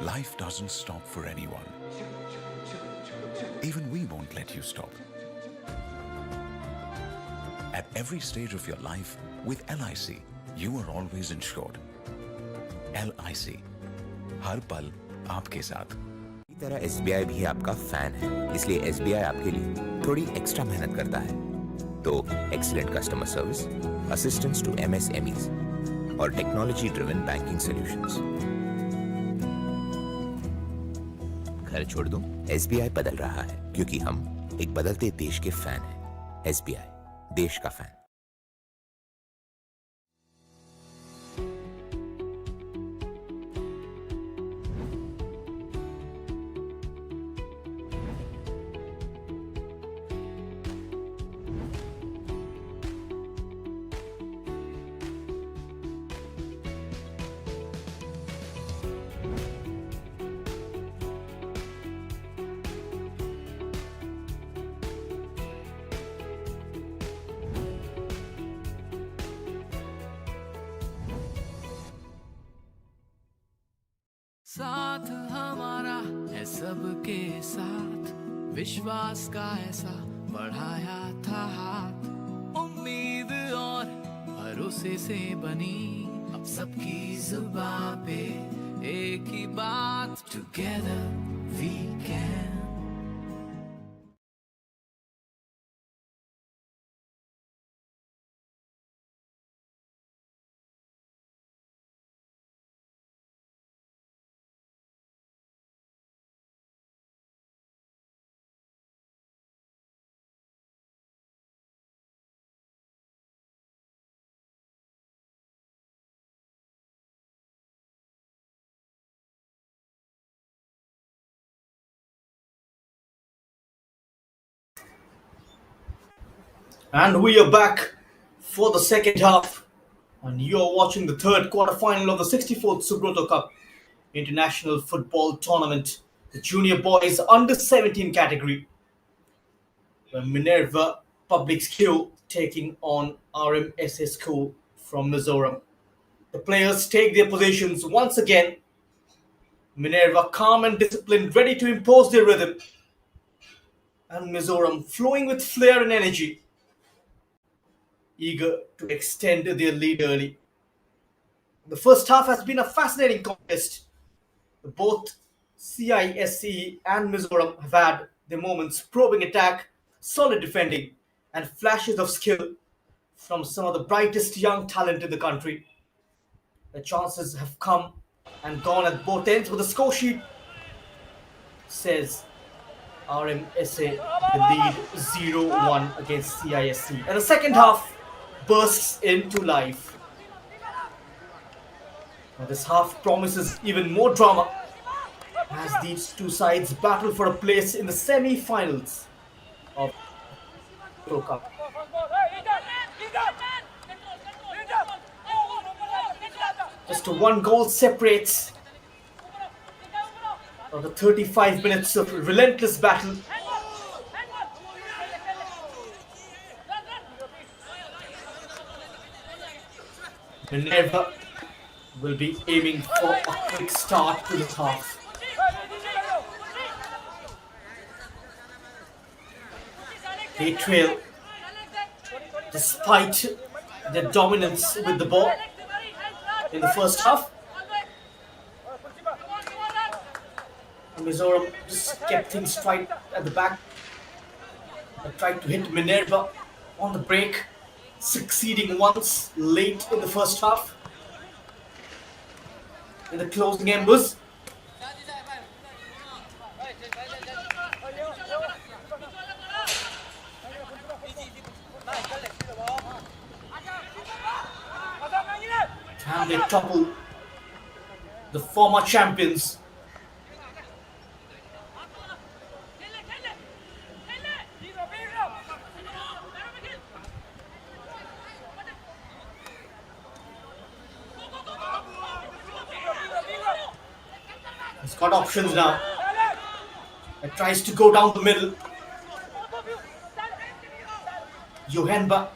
Life doesn't stop for anyone. Even we won't let you stop. At every stage of your life, with LIC, you are always insured. LIC, हर पल आपके साथ. इसी तरह SBI भी आपका fan है, इसलिए SBI आपके लिए थोड़ी एक्स्ट्रा मेहनत करता है. तो excellent customer service, assistance to MSMEs और टेक्नोलॉजी ड्रिवन बैंकिंग सॉल्यूशंस. घर छोड़ दूं, SBI बदल रहा है क्योंकि हम एक बदलते देश के फैन हैं. SBI, देश का फैन. साथ हमारा है सबके साथ, विश्वास का ऐसा बढ़ाया था हाथ, उम्मीद और भरोसे से बनी अब सबकी जुबां पे एक ही बात, together we can. And we are back for the second half. And you are watching the third quarterfinal of the 64th Subroto Cup International Football Tournament, the Junior Boys Under 17 category, where Minerva Public School taking on RMSS School from Mizoram. The players take their positions once again. Minerva calm and disciplined, ready to impose their rhythm. And Mizoram flowing with flair and energy, eager to extend their lead early. The first half has been a fascinating contest. Both CISE and Mizoram have had their moments: probing attack, solid defending, and flashes of skill from some of the brightest young talent in the country. The chances have come and gone at both ends, but the score sheet says RMSA the lead 0-1 against CISC. And the second half bursts into life. Now this half promises even more drama as these two sides battle for a place in the semi-finals of Pro Cup. Just one goal separates the 35 minutes of relentless battle. Minerva will be aiming for a quick start to the half. They trail despite their dominance with the ball in the first half. Mizoram just kept things tight at the back and tried to hit Minerva on the break, succeeding once late in the first half. In the closing embers, and they topple the former champions. He's got options now. He tries to go down the middle. Johanba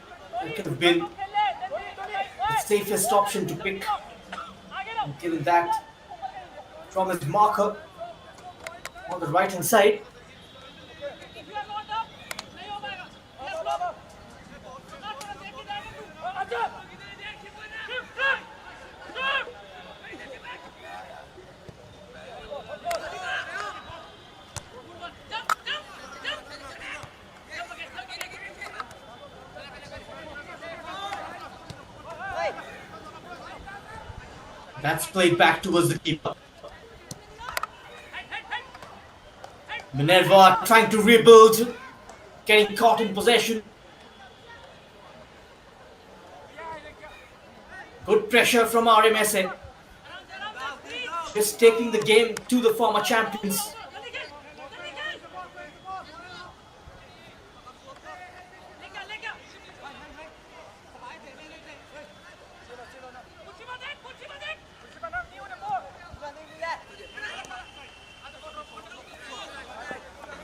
could have been the safest option to pick. And given that from his marker on the right hand side. That's played back towards the keeper. Minerva trying to rebuild, getting caught in possession. Good pressure from RMSA. Just taking the game to the former champions.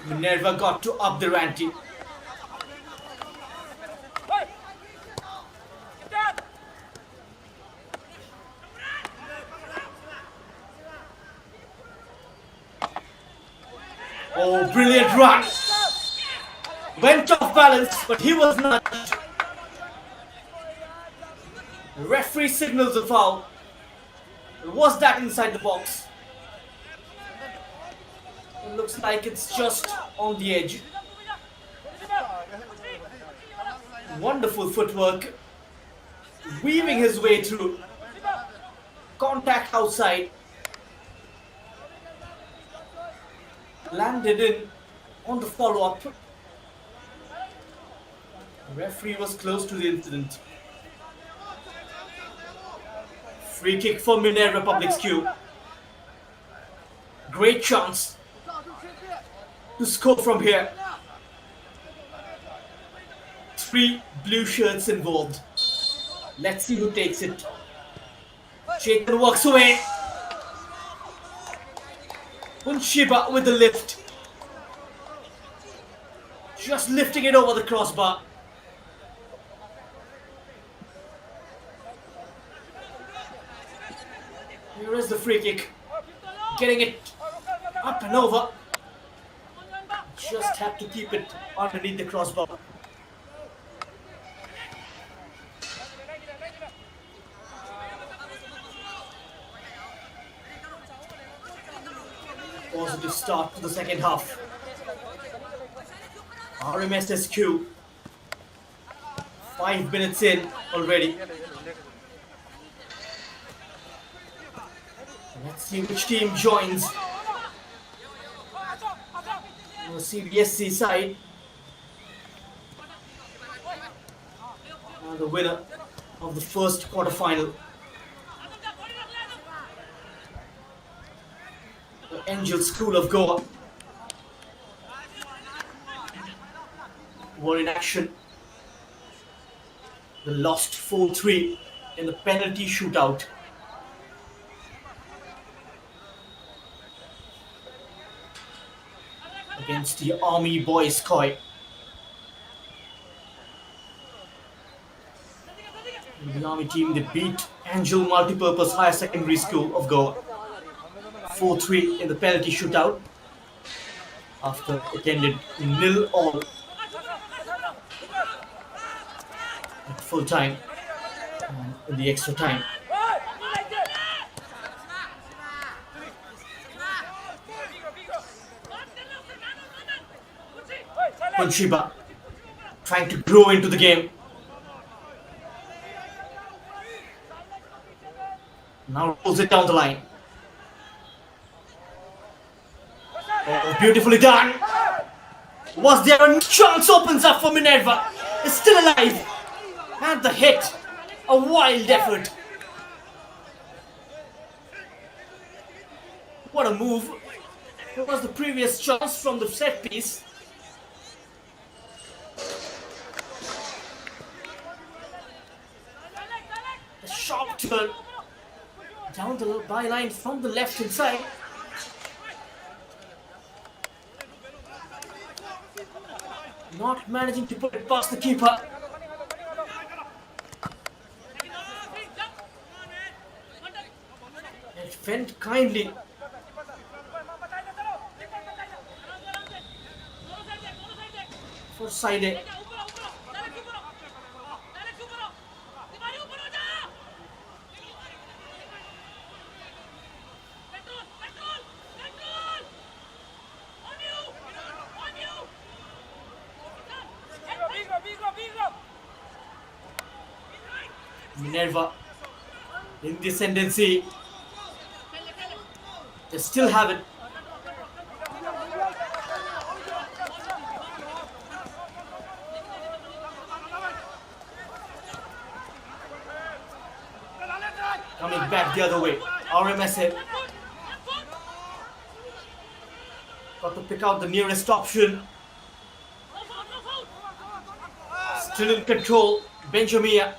Minerva got to up the ante. Oh, brilliant run! Went off balance, but he was not. The referee signals a foul. Was that inside the box? It looks like it's just on the edge. Wonderful footwork. Weaving his way through. Contact outside. Landed in on the follow-up. The referee was close to the incident. Free kick for Minerva Public School. Great chance to score from here. 3 blue shirts involved. Let's see who takes it. Chetan walks away. Unshiba with the lift. Just lifting it over the crossbar. Here is the free kick. Getting it up and over. Just have to keep it underneath the crossbar. Positive start to the second half. RMSSQ 5 minutes in already. Let's see which team joins. On the CBSC side. And the winner of the first quarterfinal. The Angel School of Goa were in action. They lost 4-3 in the penalty shootout. Against the Army Boys Koi. The Army team, they beat Angel Multipurpose Higher Secondary School of Goa 4-3 in the penalty shootout after it ended 0-all at full time and in the extra time. Panshiba trying to grow into the game. Now rolls it down the line. Oh, beautifully done. Was there a chance opens up for Minerva? It's still alive. And the hit. A wild effort. What a move. What was the previous chance from the set piece? A sharp turn. Down the byline from the left hand side. Not managing to put it past the keeper. It went kindly. For Cisce. Minerva in the ascendancy. They still have it. Coming back the other way. RMSF got to pick out the nearest option. Still in control. Benjamia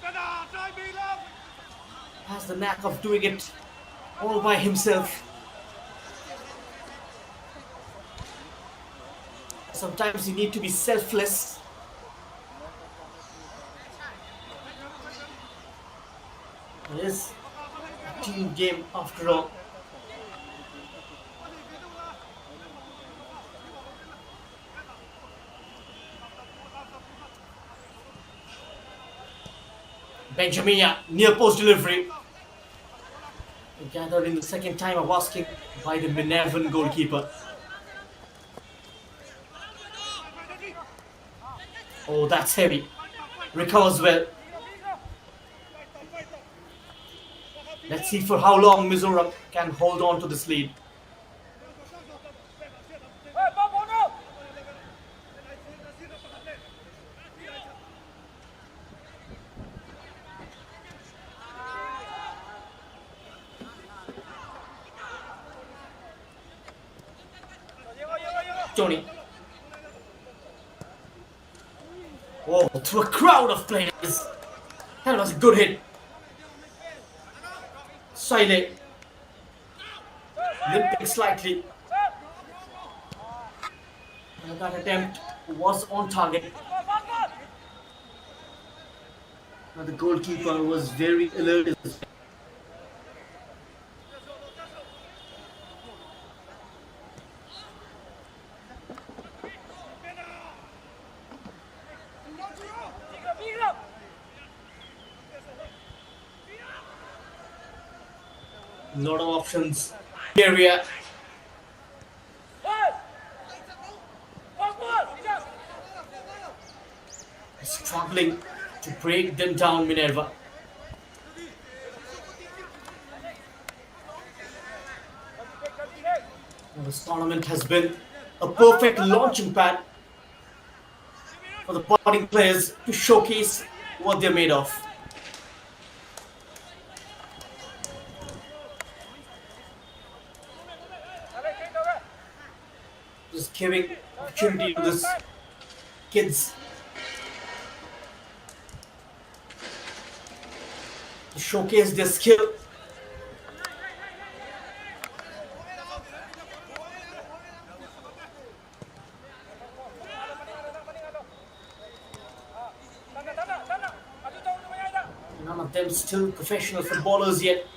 has the knack of doing it all by himself. Sometimes you need to be selfless. It is a team game after all. Benjamia, near post delivery. Gathered in the second time of asking by the Minervan goalkeeper. Oh, that's heavy. Recovers well. Let's see for how long Mizoram can hold on to this lead. Tony. Oh, through a crowd of players. That was a good hit. Cisce. Limping slightly. And that attempt was on target. But the goalkeeper was very alert. Lot of options. Area. struggling to break them down, Minerva. This tournament has been a perfect launching pad for the budding players to showcase what they're made of. Just giving opportunity to these kids to showcase their skill. None of them still professional footballers yet.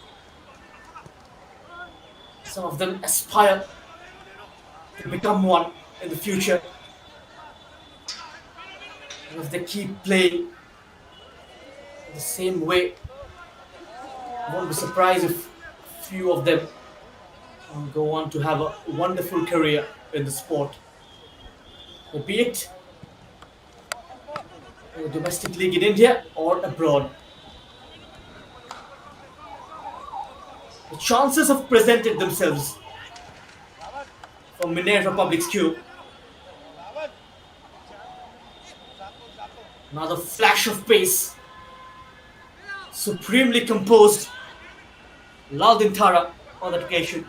Some of them aspire to become one in the future. And if they keep playing the same way, I won't be surprised if few of them go on to have a wonderful career in the sport. Be it in the domestic league in India or abroad. The chances have presented themselves for Minerva Public School. Another flash of pace. Supremely composed. Laldin Thara on that occasion.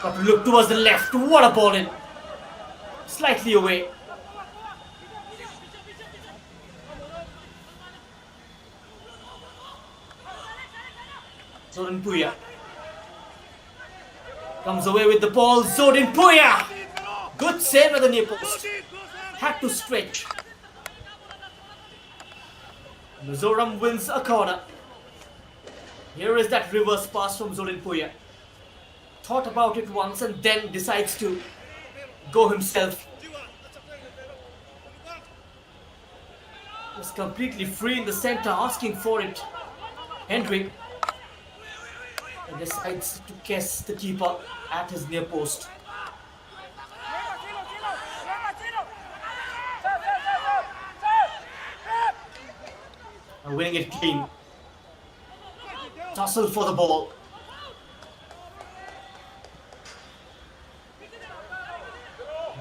Got to look towards the left. What a ball in. Slightly away. Zodin Puya comes away with the ball. Zodin Puya! Good save at the near post. Had to stretch. Mizoram wins a corner. Here is that reverse pass from Zodin Puya. Thought about it once and then decides to go himself. Was completely free in the center, asking for it. Henry decides to kiss the keeper at his near post. And winning it clean. Tussle for the ball.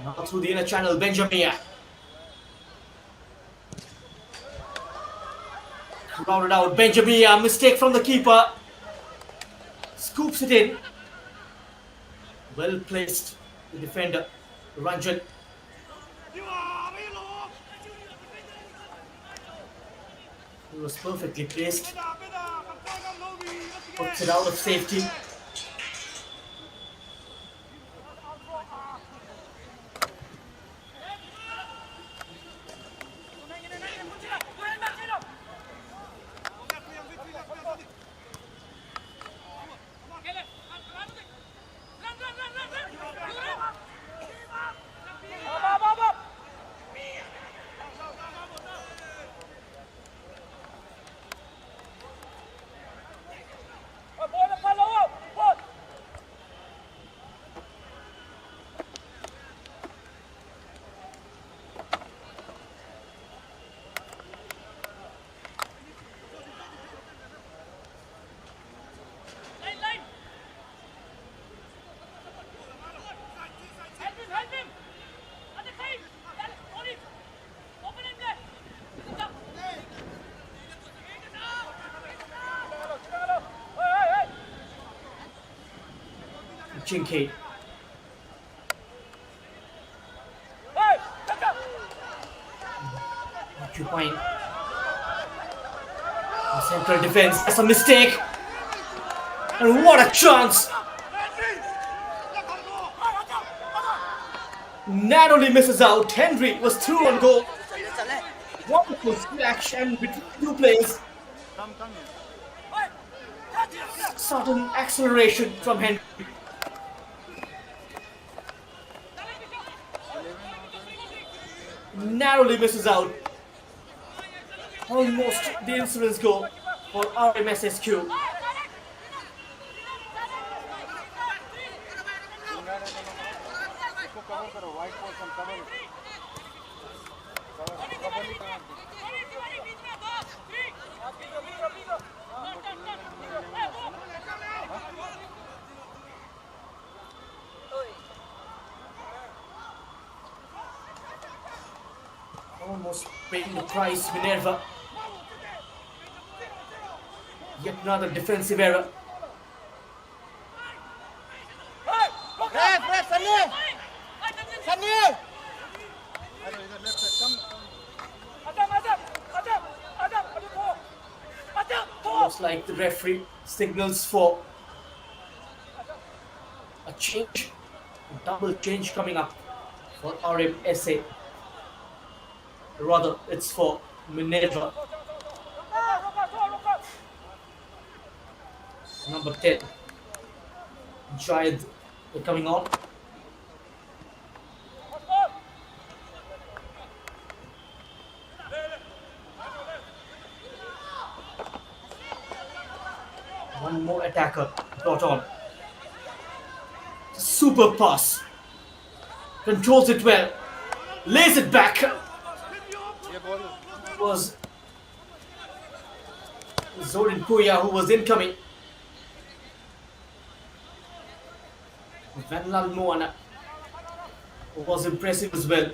Now through the inner channel, Benjamin. Crowded out, Benjamin. Mistake from the keeper. Scoops it in. Well placed, the defender, Ranjan. He was perfectly placed. Puts it out of safety. Chinky. Occupying the central defense. That's a mistake. And what a chance! Narrowly misses out. Henry was through on goal. Wonderful splash and between two players. Sudden acceleration from Henry. Narrowly misses out. Almost the insurance goal for RMSSQ. Almost paying the price, Minerva. Yet another defensive error. Ref, Sunny! Sunny! इधर left side come Looks like the referee signals for a change, a double change coming up for RMSA. Rather, it's for Minerva. Number 10, Jayed coming on. One more attacker brought on. Super pass. Controls it well. Lays it back. ये ball It was Zorin Puya who was incoming. Vanlal Moana was impressive as well.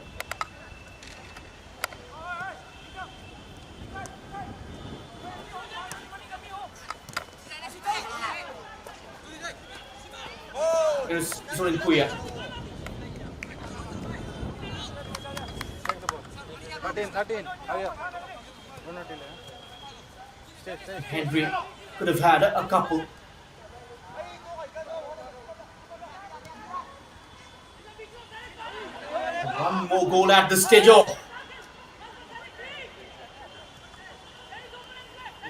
Here's Zorin Puya. take the ball 13 higher do not delay stay Henry could have had a couple. One more goal at the stage of.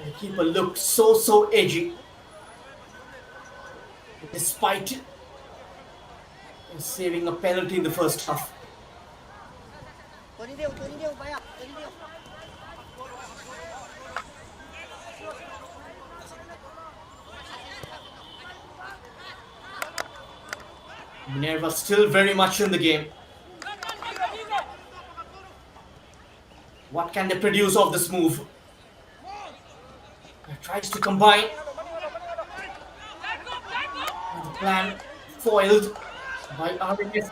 The keeper looked so edgy. Despite saving a penalty in the first half. Minerva still very much in the game. What can they produce of this move? Tries to combine. And the plan foiled by RMS.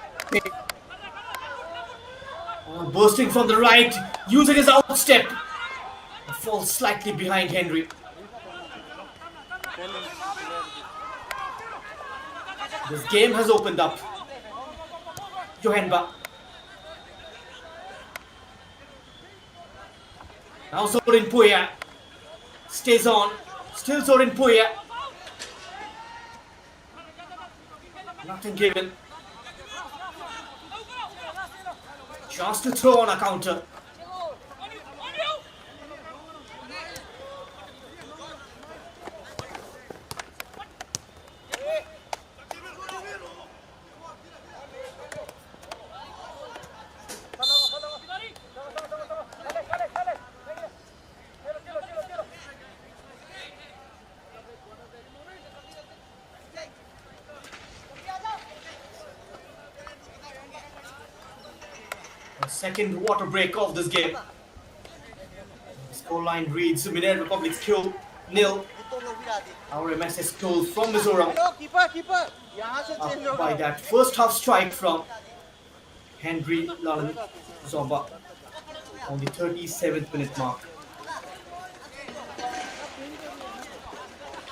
Bursting from the right, using his outstep. Falls slightly behind Henry. This game has opened up. Johanba. Now Zorin Puya stays on. Still Zorin Puya. Nothing given. Chance to throw on a counter. Second water break of this game. The scoreline reads Minerva Republic 2-0. Our MSS goal from Mizoram. Hello keeper यहाँ से change Up होगा by that first half strike from Henry Lalan Zomba on the 37th minute mark.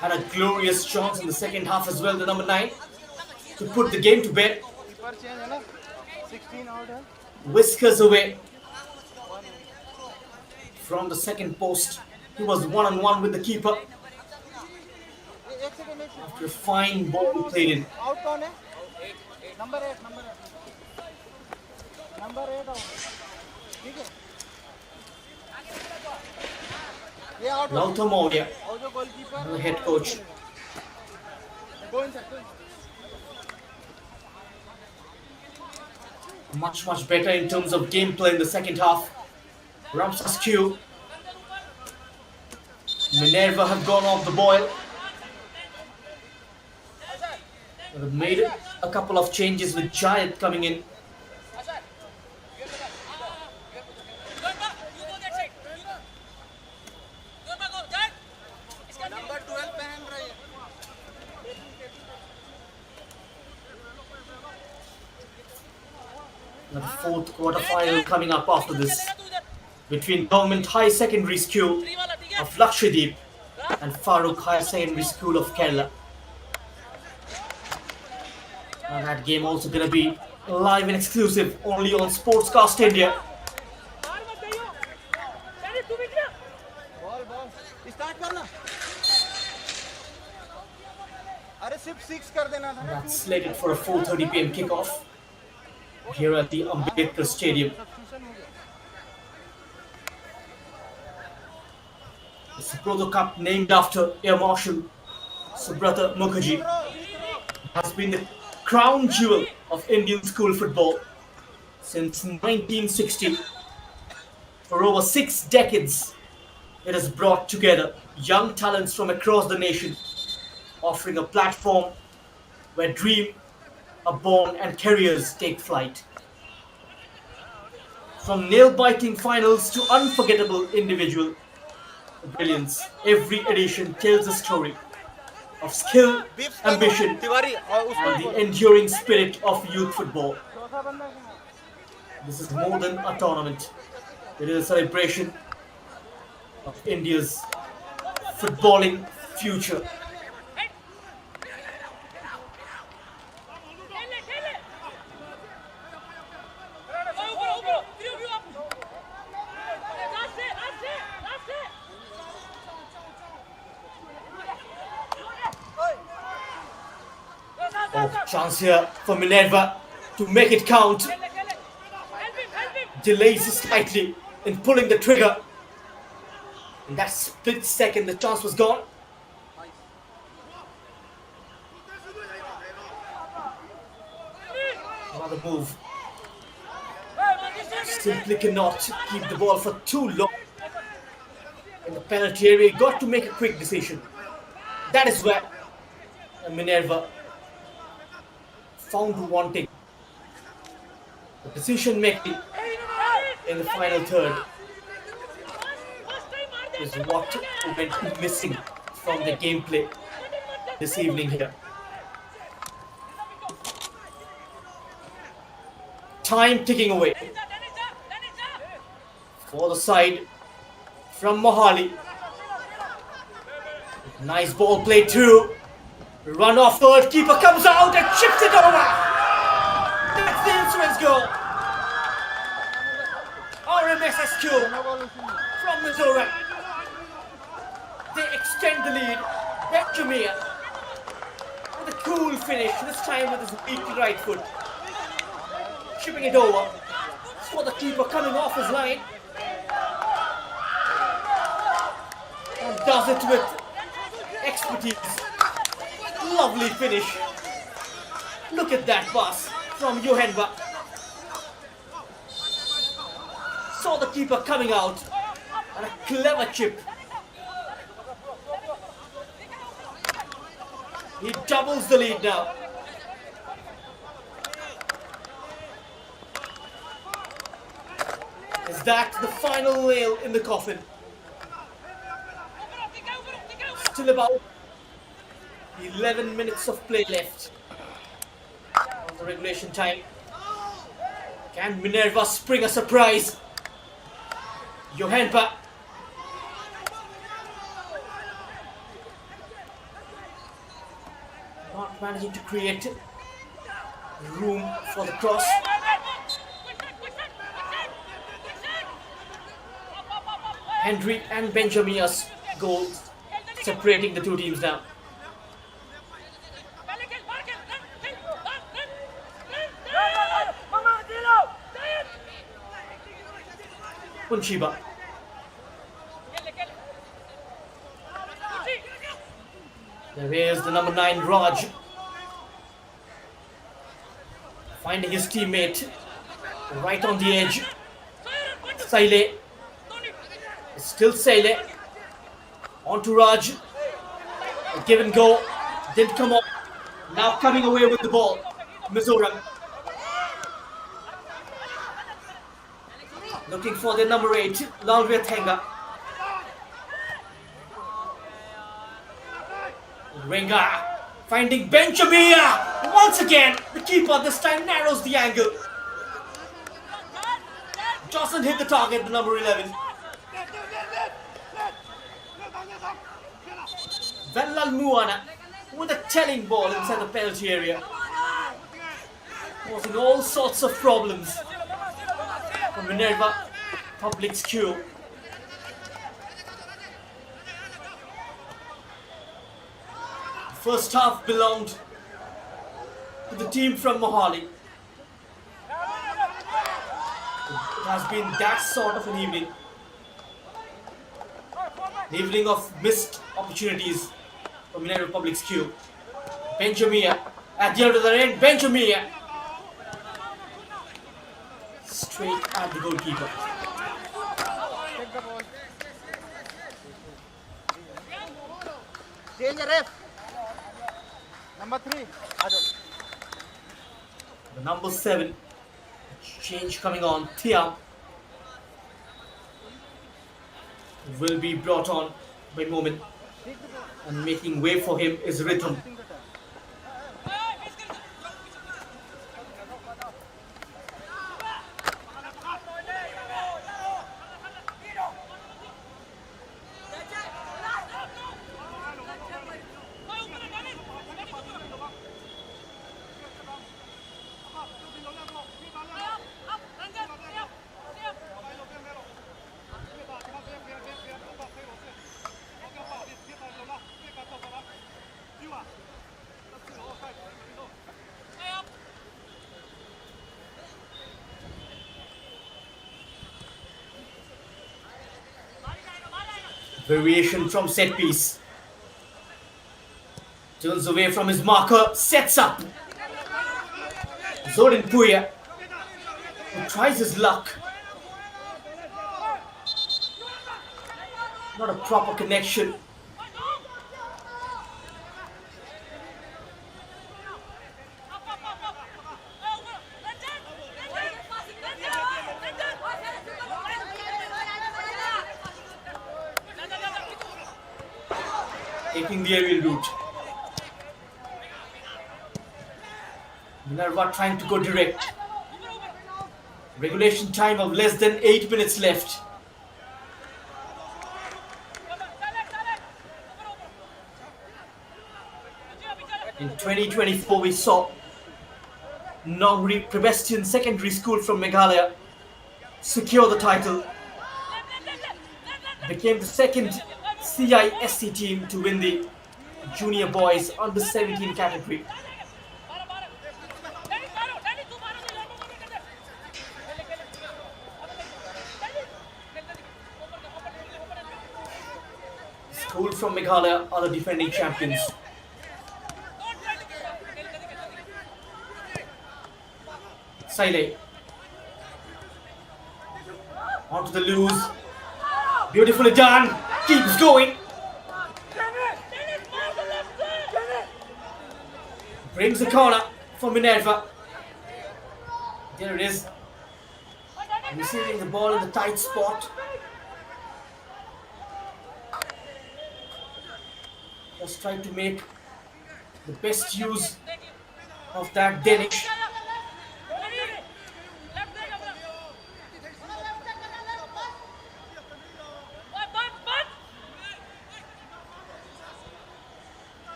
Had a glorious chance in the second half as well, the number 9, to put the game to bed. Keeper change है ना 16 out है Whiskers away from the second post. He was one-on-one with the keeper एक second after a fine ball played in. Out कौन है number 8 out ठीक है ये out Lautam Maurya, और जो goalkeeper the head coach. Go inside Much better in terms of gameplay in the second half. Ramsas Q. Minerva have gone off the boil. They've made a couple of changes with Jayed coming in. Number 12 पहन रही है The fourth quarter final coming up after this. between Government High Secondary School of Lakshadweep and Farooq Higher Secondary School of Kerala. And that game also gonna be live and exclusive only on Sportscast India. Ball ball start करना अरे सिर्फ 6 कर देना था ना That's slated for a 4:30 p.m. kickoff here at the Ambedkar Stadium. The Subroto Cup, named after Air Marshal Subroto Mukherjee, has been the crown jewel of Indian school football since 1960. For over 6 decades, it has brought together young talents from across the nation, offering a platform where dreams are born and careers take flight. From nail-biting finals to unforgettable individual brilliance, every edition tells a story of skill, ambition, and the enduring spirit of youth football. This is more than a tournament. It is a celebration of India's footballing future. Oh, chance here for Minerva to make it count. Delays slightly in pulling the trigger. In that split second, the chance was gone. Another move. Simply cannot keep the ball for too long. In the penalty area, he got to make a quick decision. That is where Minerva found wanting. The decision making in the final third is what went missing from the gameplay this evening here. Time ticking away for the side from Mohali. Nice ball played through. Run off third, keeper comes out and chips it over. That's the insurance goal. RMSSQ from Mizoram. They extend the lead. Benjamia with a cool finish, this time with his weak right foot. Chipping it over. Saw the keeper coming off his line. And does it with expertise. Lovely finish. Look at that pass from Johanba. Saw the keeper coming out. And a clever chip. He doubles the lead now. Is that the final nail in the coffin? Still about 11 minutes of play left on the regulation time. Can Minerva spring a surprise? Johanba. Not managing to create room for the cross. Henry and Benjamia's goals separating the two teams now. Punshiba. There is the number 9 Raj. Finding his teammate right on the edge. Saile. Still Saile. On to Raj. A give and go. Didn't come up. Now coming away with the ball. Mizoram. Looking for the number 8, Lalvia Thenga. Renga finding Benjamia. Once again, the keeper this time narrows the angle. Doesn't hit the target, the number 11. Vellal Muana with a telling ball inside the penalty area. Causing all sorts of problems for Minerva Public School. First half belonged to the team from Mohali. It has been that sort of an evening. An evening of missed opportunities for Minerva Public School. Benjamia at the other end. Benjamia straight at the goalkeeper. Change the ref. Number 3. The number 7. Change coming on. Thiam will be brought on by Moment, and making way for him is Rhythm. Variation from set piece. Turns away from his marker, sets up. Zorin Puya, who tries his luck. Not a proper connection. Taking the aerial route. Minerva trying to go direct. Regulation time of less than 8 minutes left. In 2024 we saw Nongri Prebestian Secondary School from Meghalaya secure the title. Became the second CISC team to win the junior boys under 17 category. School from Meghalaya are the defending champions. Saile onto the loose. Beautifully done. Keeps going. Brings the corner for Minerva. There it is. Receiving the ball in the tight spot. Just trying to make the best use of that Danish.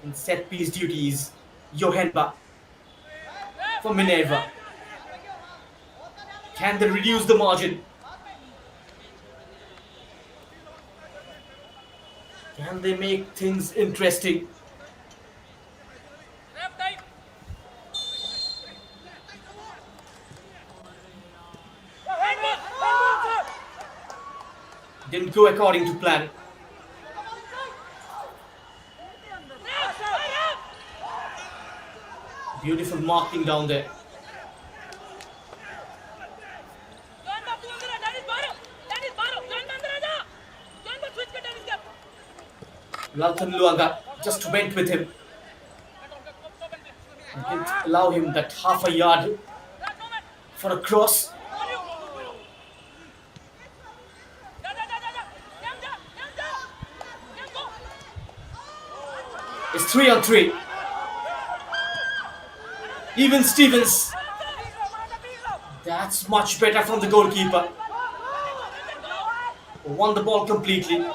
In set piece duties, Johanba for Minerva. Can they reduce the margin? Can they make things interesting? Didn't go according to plan. Beautiful marking down there. Lalthan Luanga just went with him. And didn't allow him that half a yard for a cross. It's 3-on-3. Even Stevens That's much better from the goalkeeper. Won the ball completely.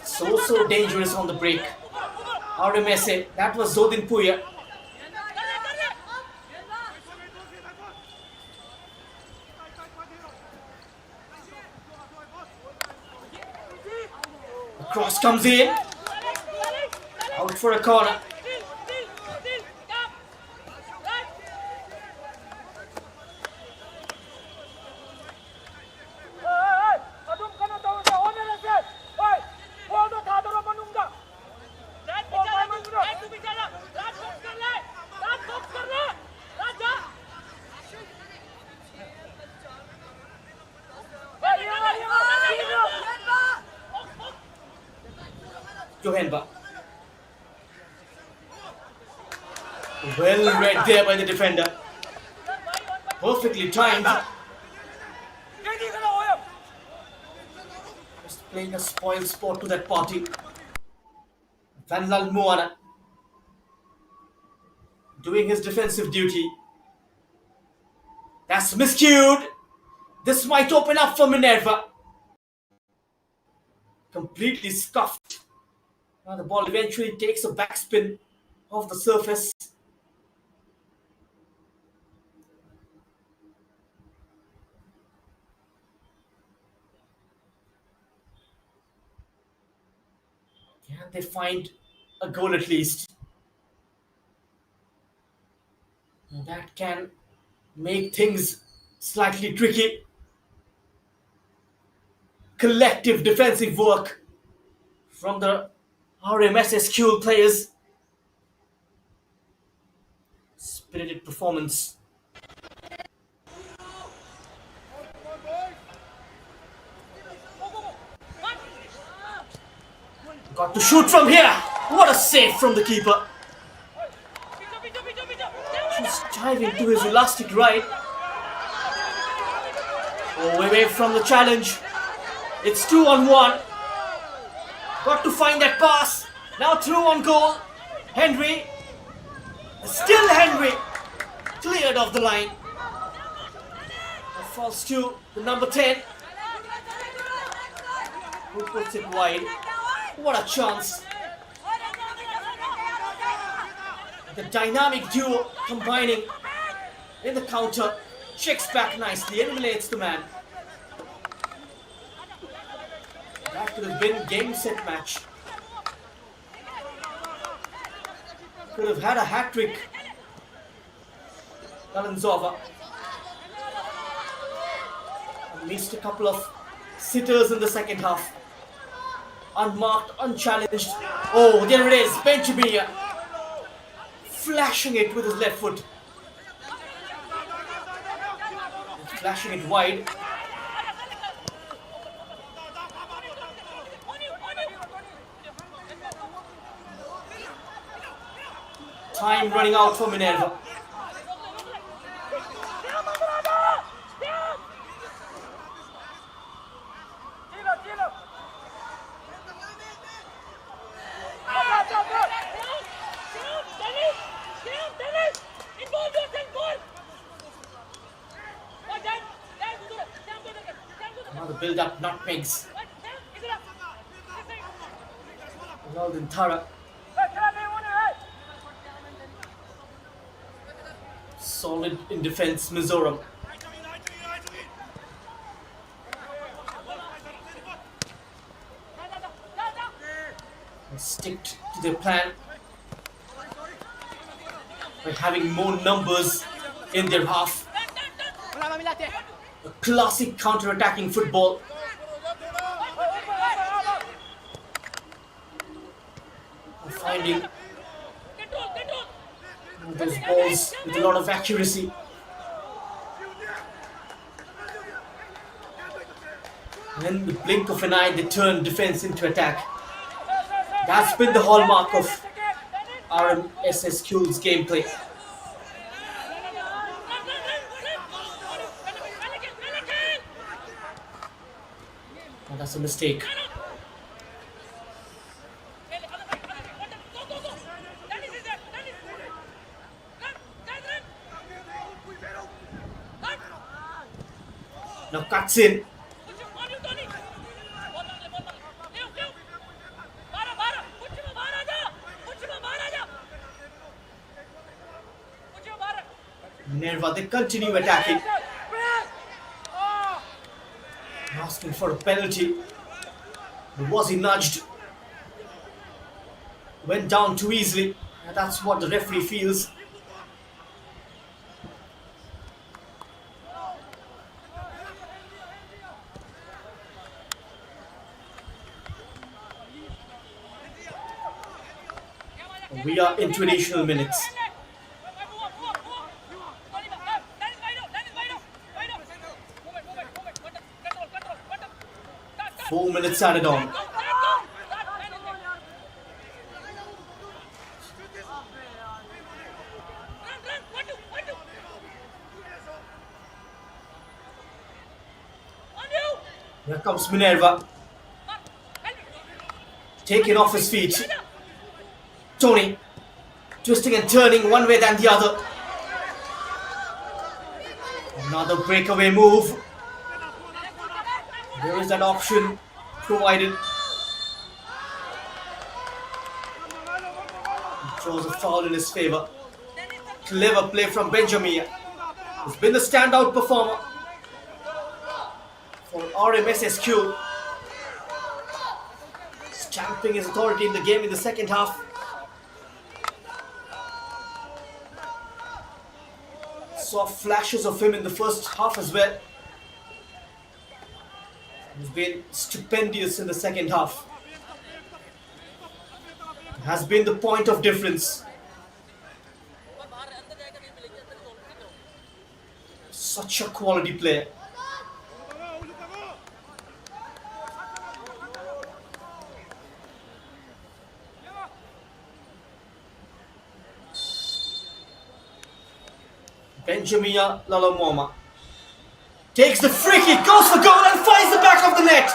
So dangerous on the break. RMSA, that was Zodin Puya. The cross comes in. Out for a corner. Johanba. Well read there by the defender. Perfectly timed. Just playing a spoil sport to that party. Vanlal Moana doing his defensive duty. That's miscued. This might open up for Minerva. Completely scuffed. Now the ball eventually takes a backspin off the surface. Can they find a goal at least? That can make things slightly tricky. Collective defensive work from the RMSSQ players. Spirited performance. Got to shoot from here. What a save from the keeper. Just diving to his elastic ride. Oh, away from the challenge. It's 2-on-1. Got to find that pass. Now through on goal. Henry. Still Henry. Cleared off the line. That falls to the number 10. Who puts it wide? What a chance. The dynamic duo combining in the counter. Checks back nicely, eliminates the man. That could have been game set match. Could have had a hat trick. Kalanzova. Missed a couple of sitters in the second half. Unmarked, unchallenged. Oh, there it is. Benjamia. Flashing it with his left foot. Flashing it wide. Time running out for Minerva. Now the build-up nutmegs. Ronaldo and Thara. Solid in defense, Mizoram. And stick to their plan by having more numbers in their half. A classic counter-attacking football. Finding those balls with a lot of accuracy. And in the blink of an eye, they turn defense into attack. That's been the hallmark of RMSSQ's gameplay. And that's a mistake. Now cuts in. Minerva, they continue attacking. Asking for a penalty. But was he nudged? Went down too easily. And that's what the referee feels. We are in additional minutes. Four minutes added on. Here comes Minerva. Taken off his feet. Tony twisting and turning one way than the other. Another breakaway move. There is that option provided. He throws a foul in his favor. Clever play from Benjamin. He's been the standout performer for RMSSQ. Stamping his authority in the game in the second half. Saw flashes of him in the first half as well. He's been stupendous in the second half. Has been the point of difference. Such a quality player. Benjamin Lalomoma takes the free kick, goes for goal and finds the back of the net.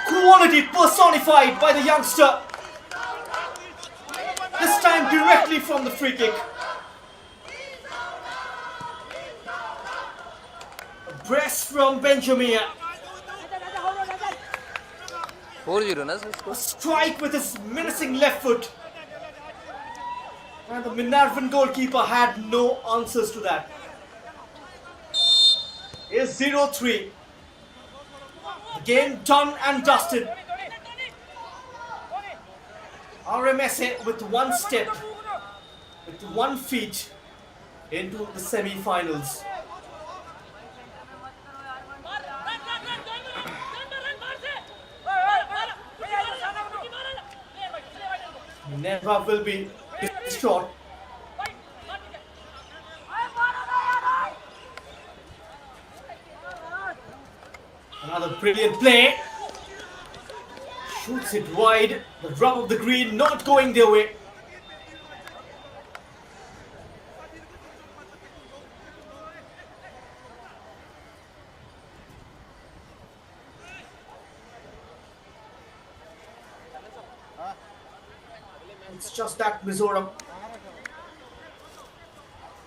Quality personified by the youngster. This time directly from the free kick. A brace from Benjamin. 4-0 na sir. A strike with his menacing left foot. And the Minervan goalkeeper had no answers to that. It's 0-3. The game done and dusted. RMSA with one step, with 1 feet into the semi-finals. Minerva will be distraught. Another brilliant play. Shoots it wide. The rub of the green not going their way. It's just that Mizoram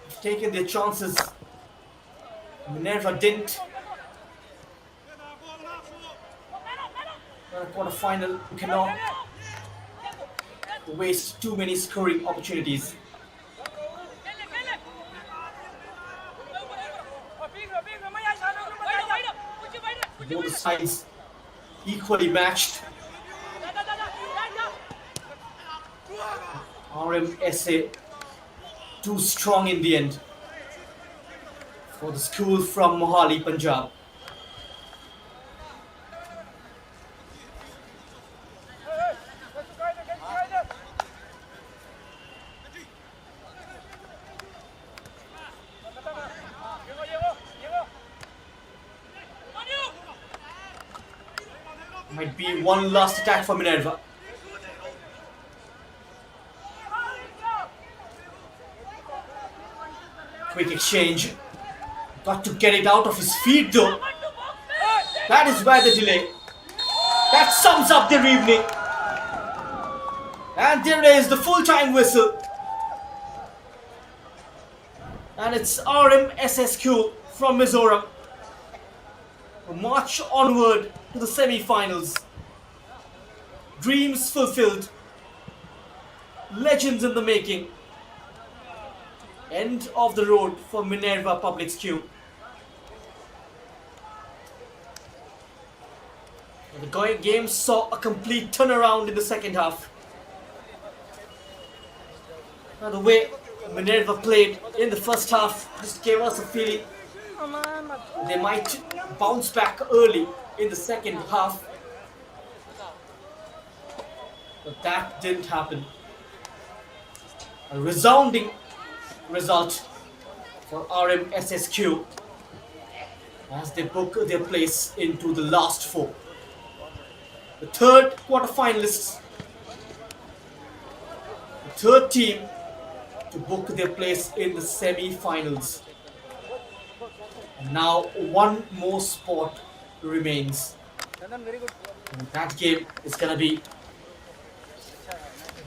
have taken their chances. Minerva didn't. Quarter-final, you cannot waste too many scoring opportunities. Both sides equally matched. RMSA too strong in the end for the school from Mohali, Punjab. Might be one last attack for Minerva. Quick exchange. Got to get it out of his feet though. That is why the delay. That sums up their evening. And there is the full-time whistle. And it's RMSSQ from Mizoram who march onward to the semi-finals. Dreams fulfilled, legends in the making. End of the road for Minerva Public School. The game saw a complete turnaround in the second half. Now the way Minerva played in the first half just gave us a feeling they might bounce back early in the second half. But that didn't happen. A resounding result for RMSSQ as they book their place into the last four. The third quarterfinalists, the third team to book their place in the semi-finals. And now one more spot remains. And that game is going to be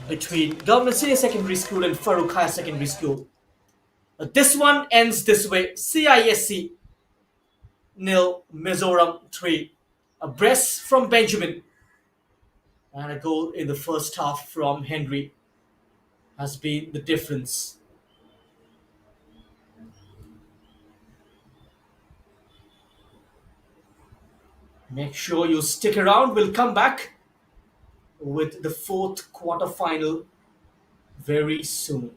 between Government Senior Secondary School and Farooq Higher Secondary School. This one ends this way. CISC 0, Mizoram 3. A brace from Benjamin and a goal in the first half from Henry has been the difference. Make sure you stick around. We'll come back with the fourth quarterfinal very soon.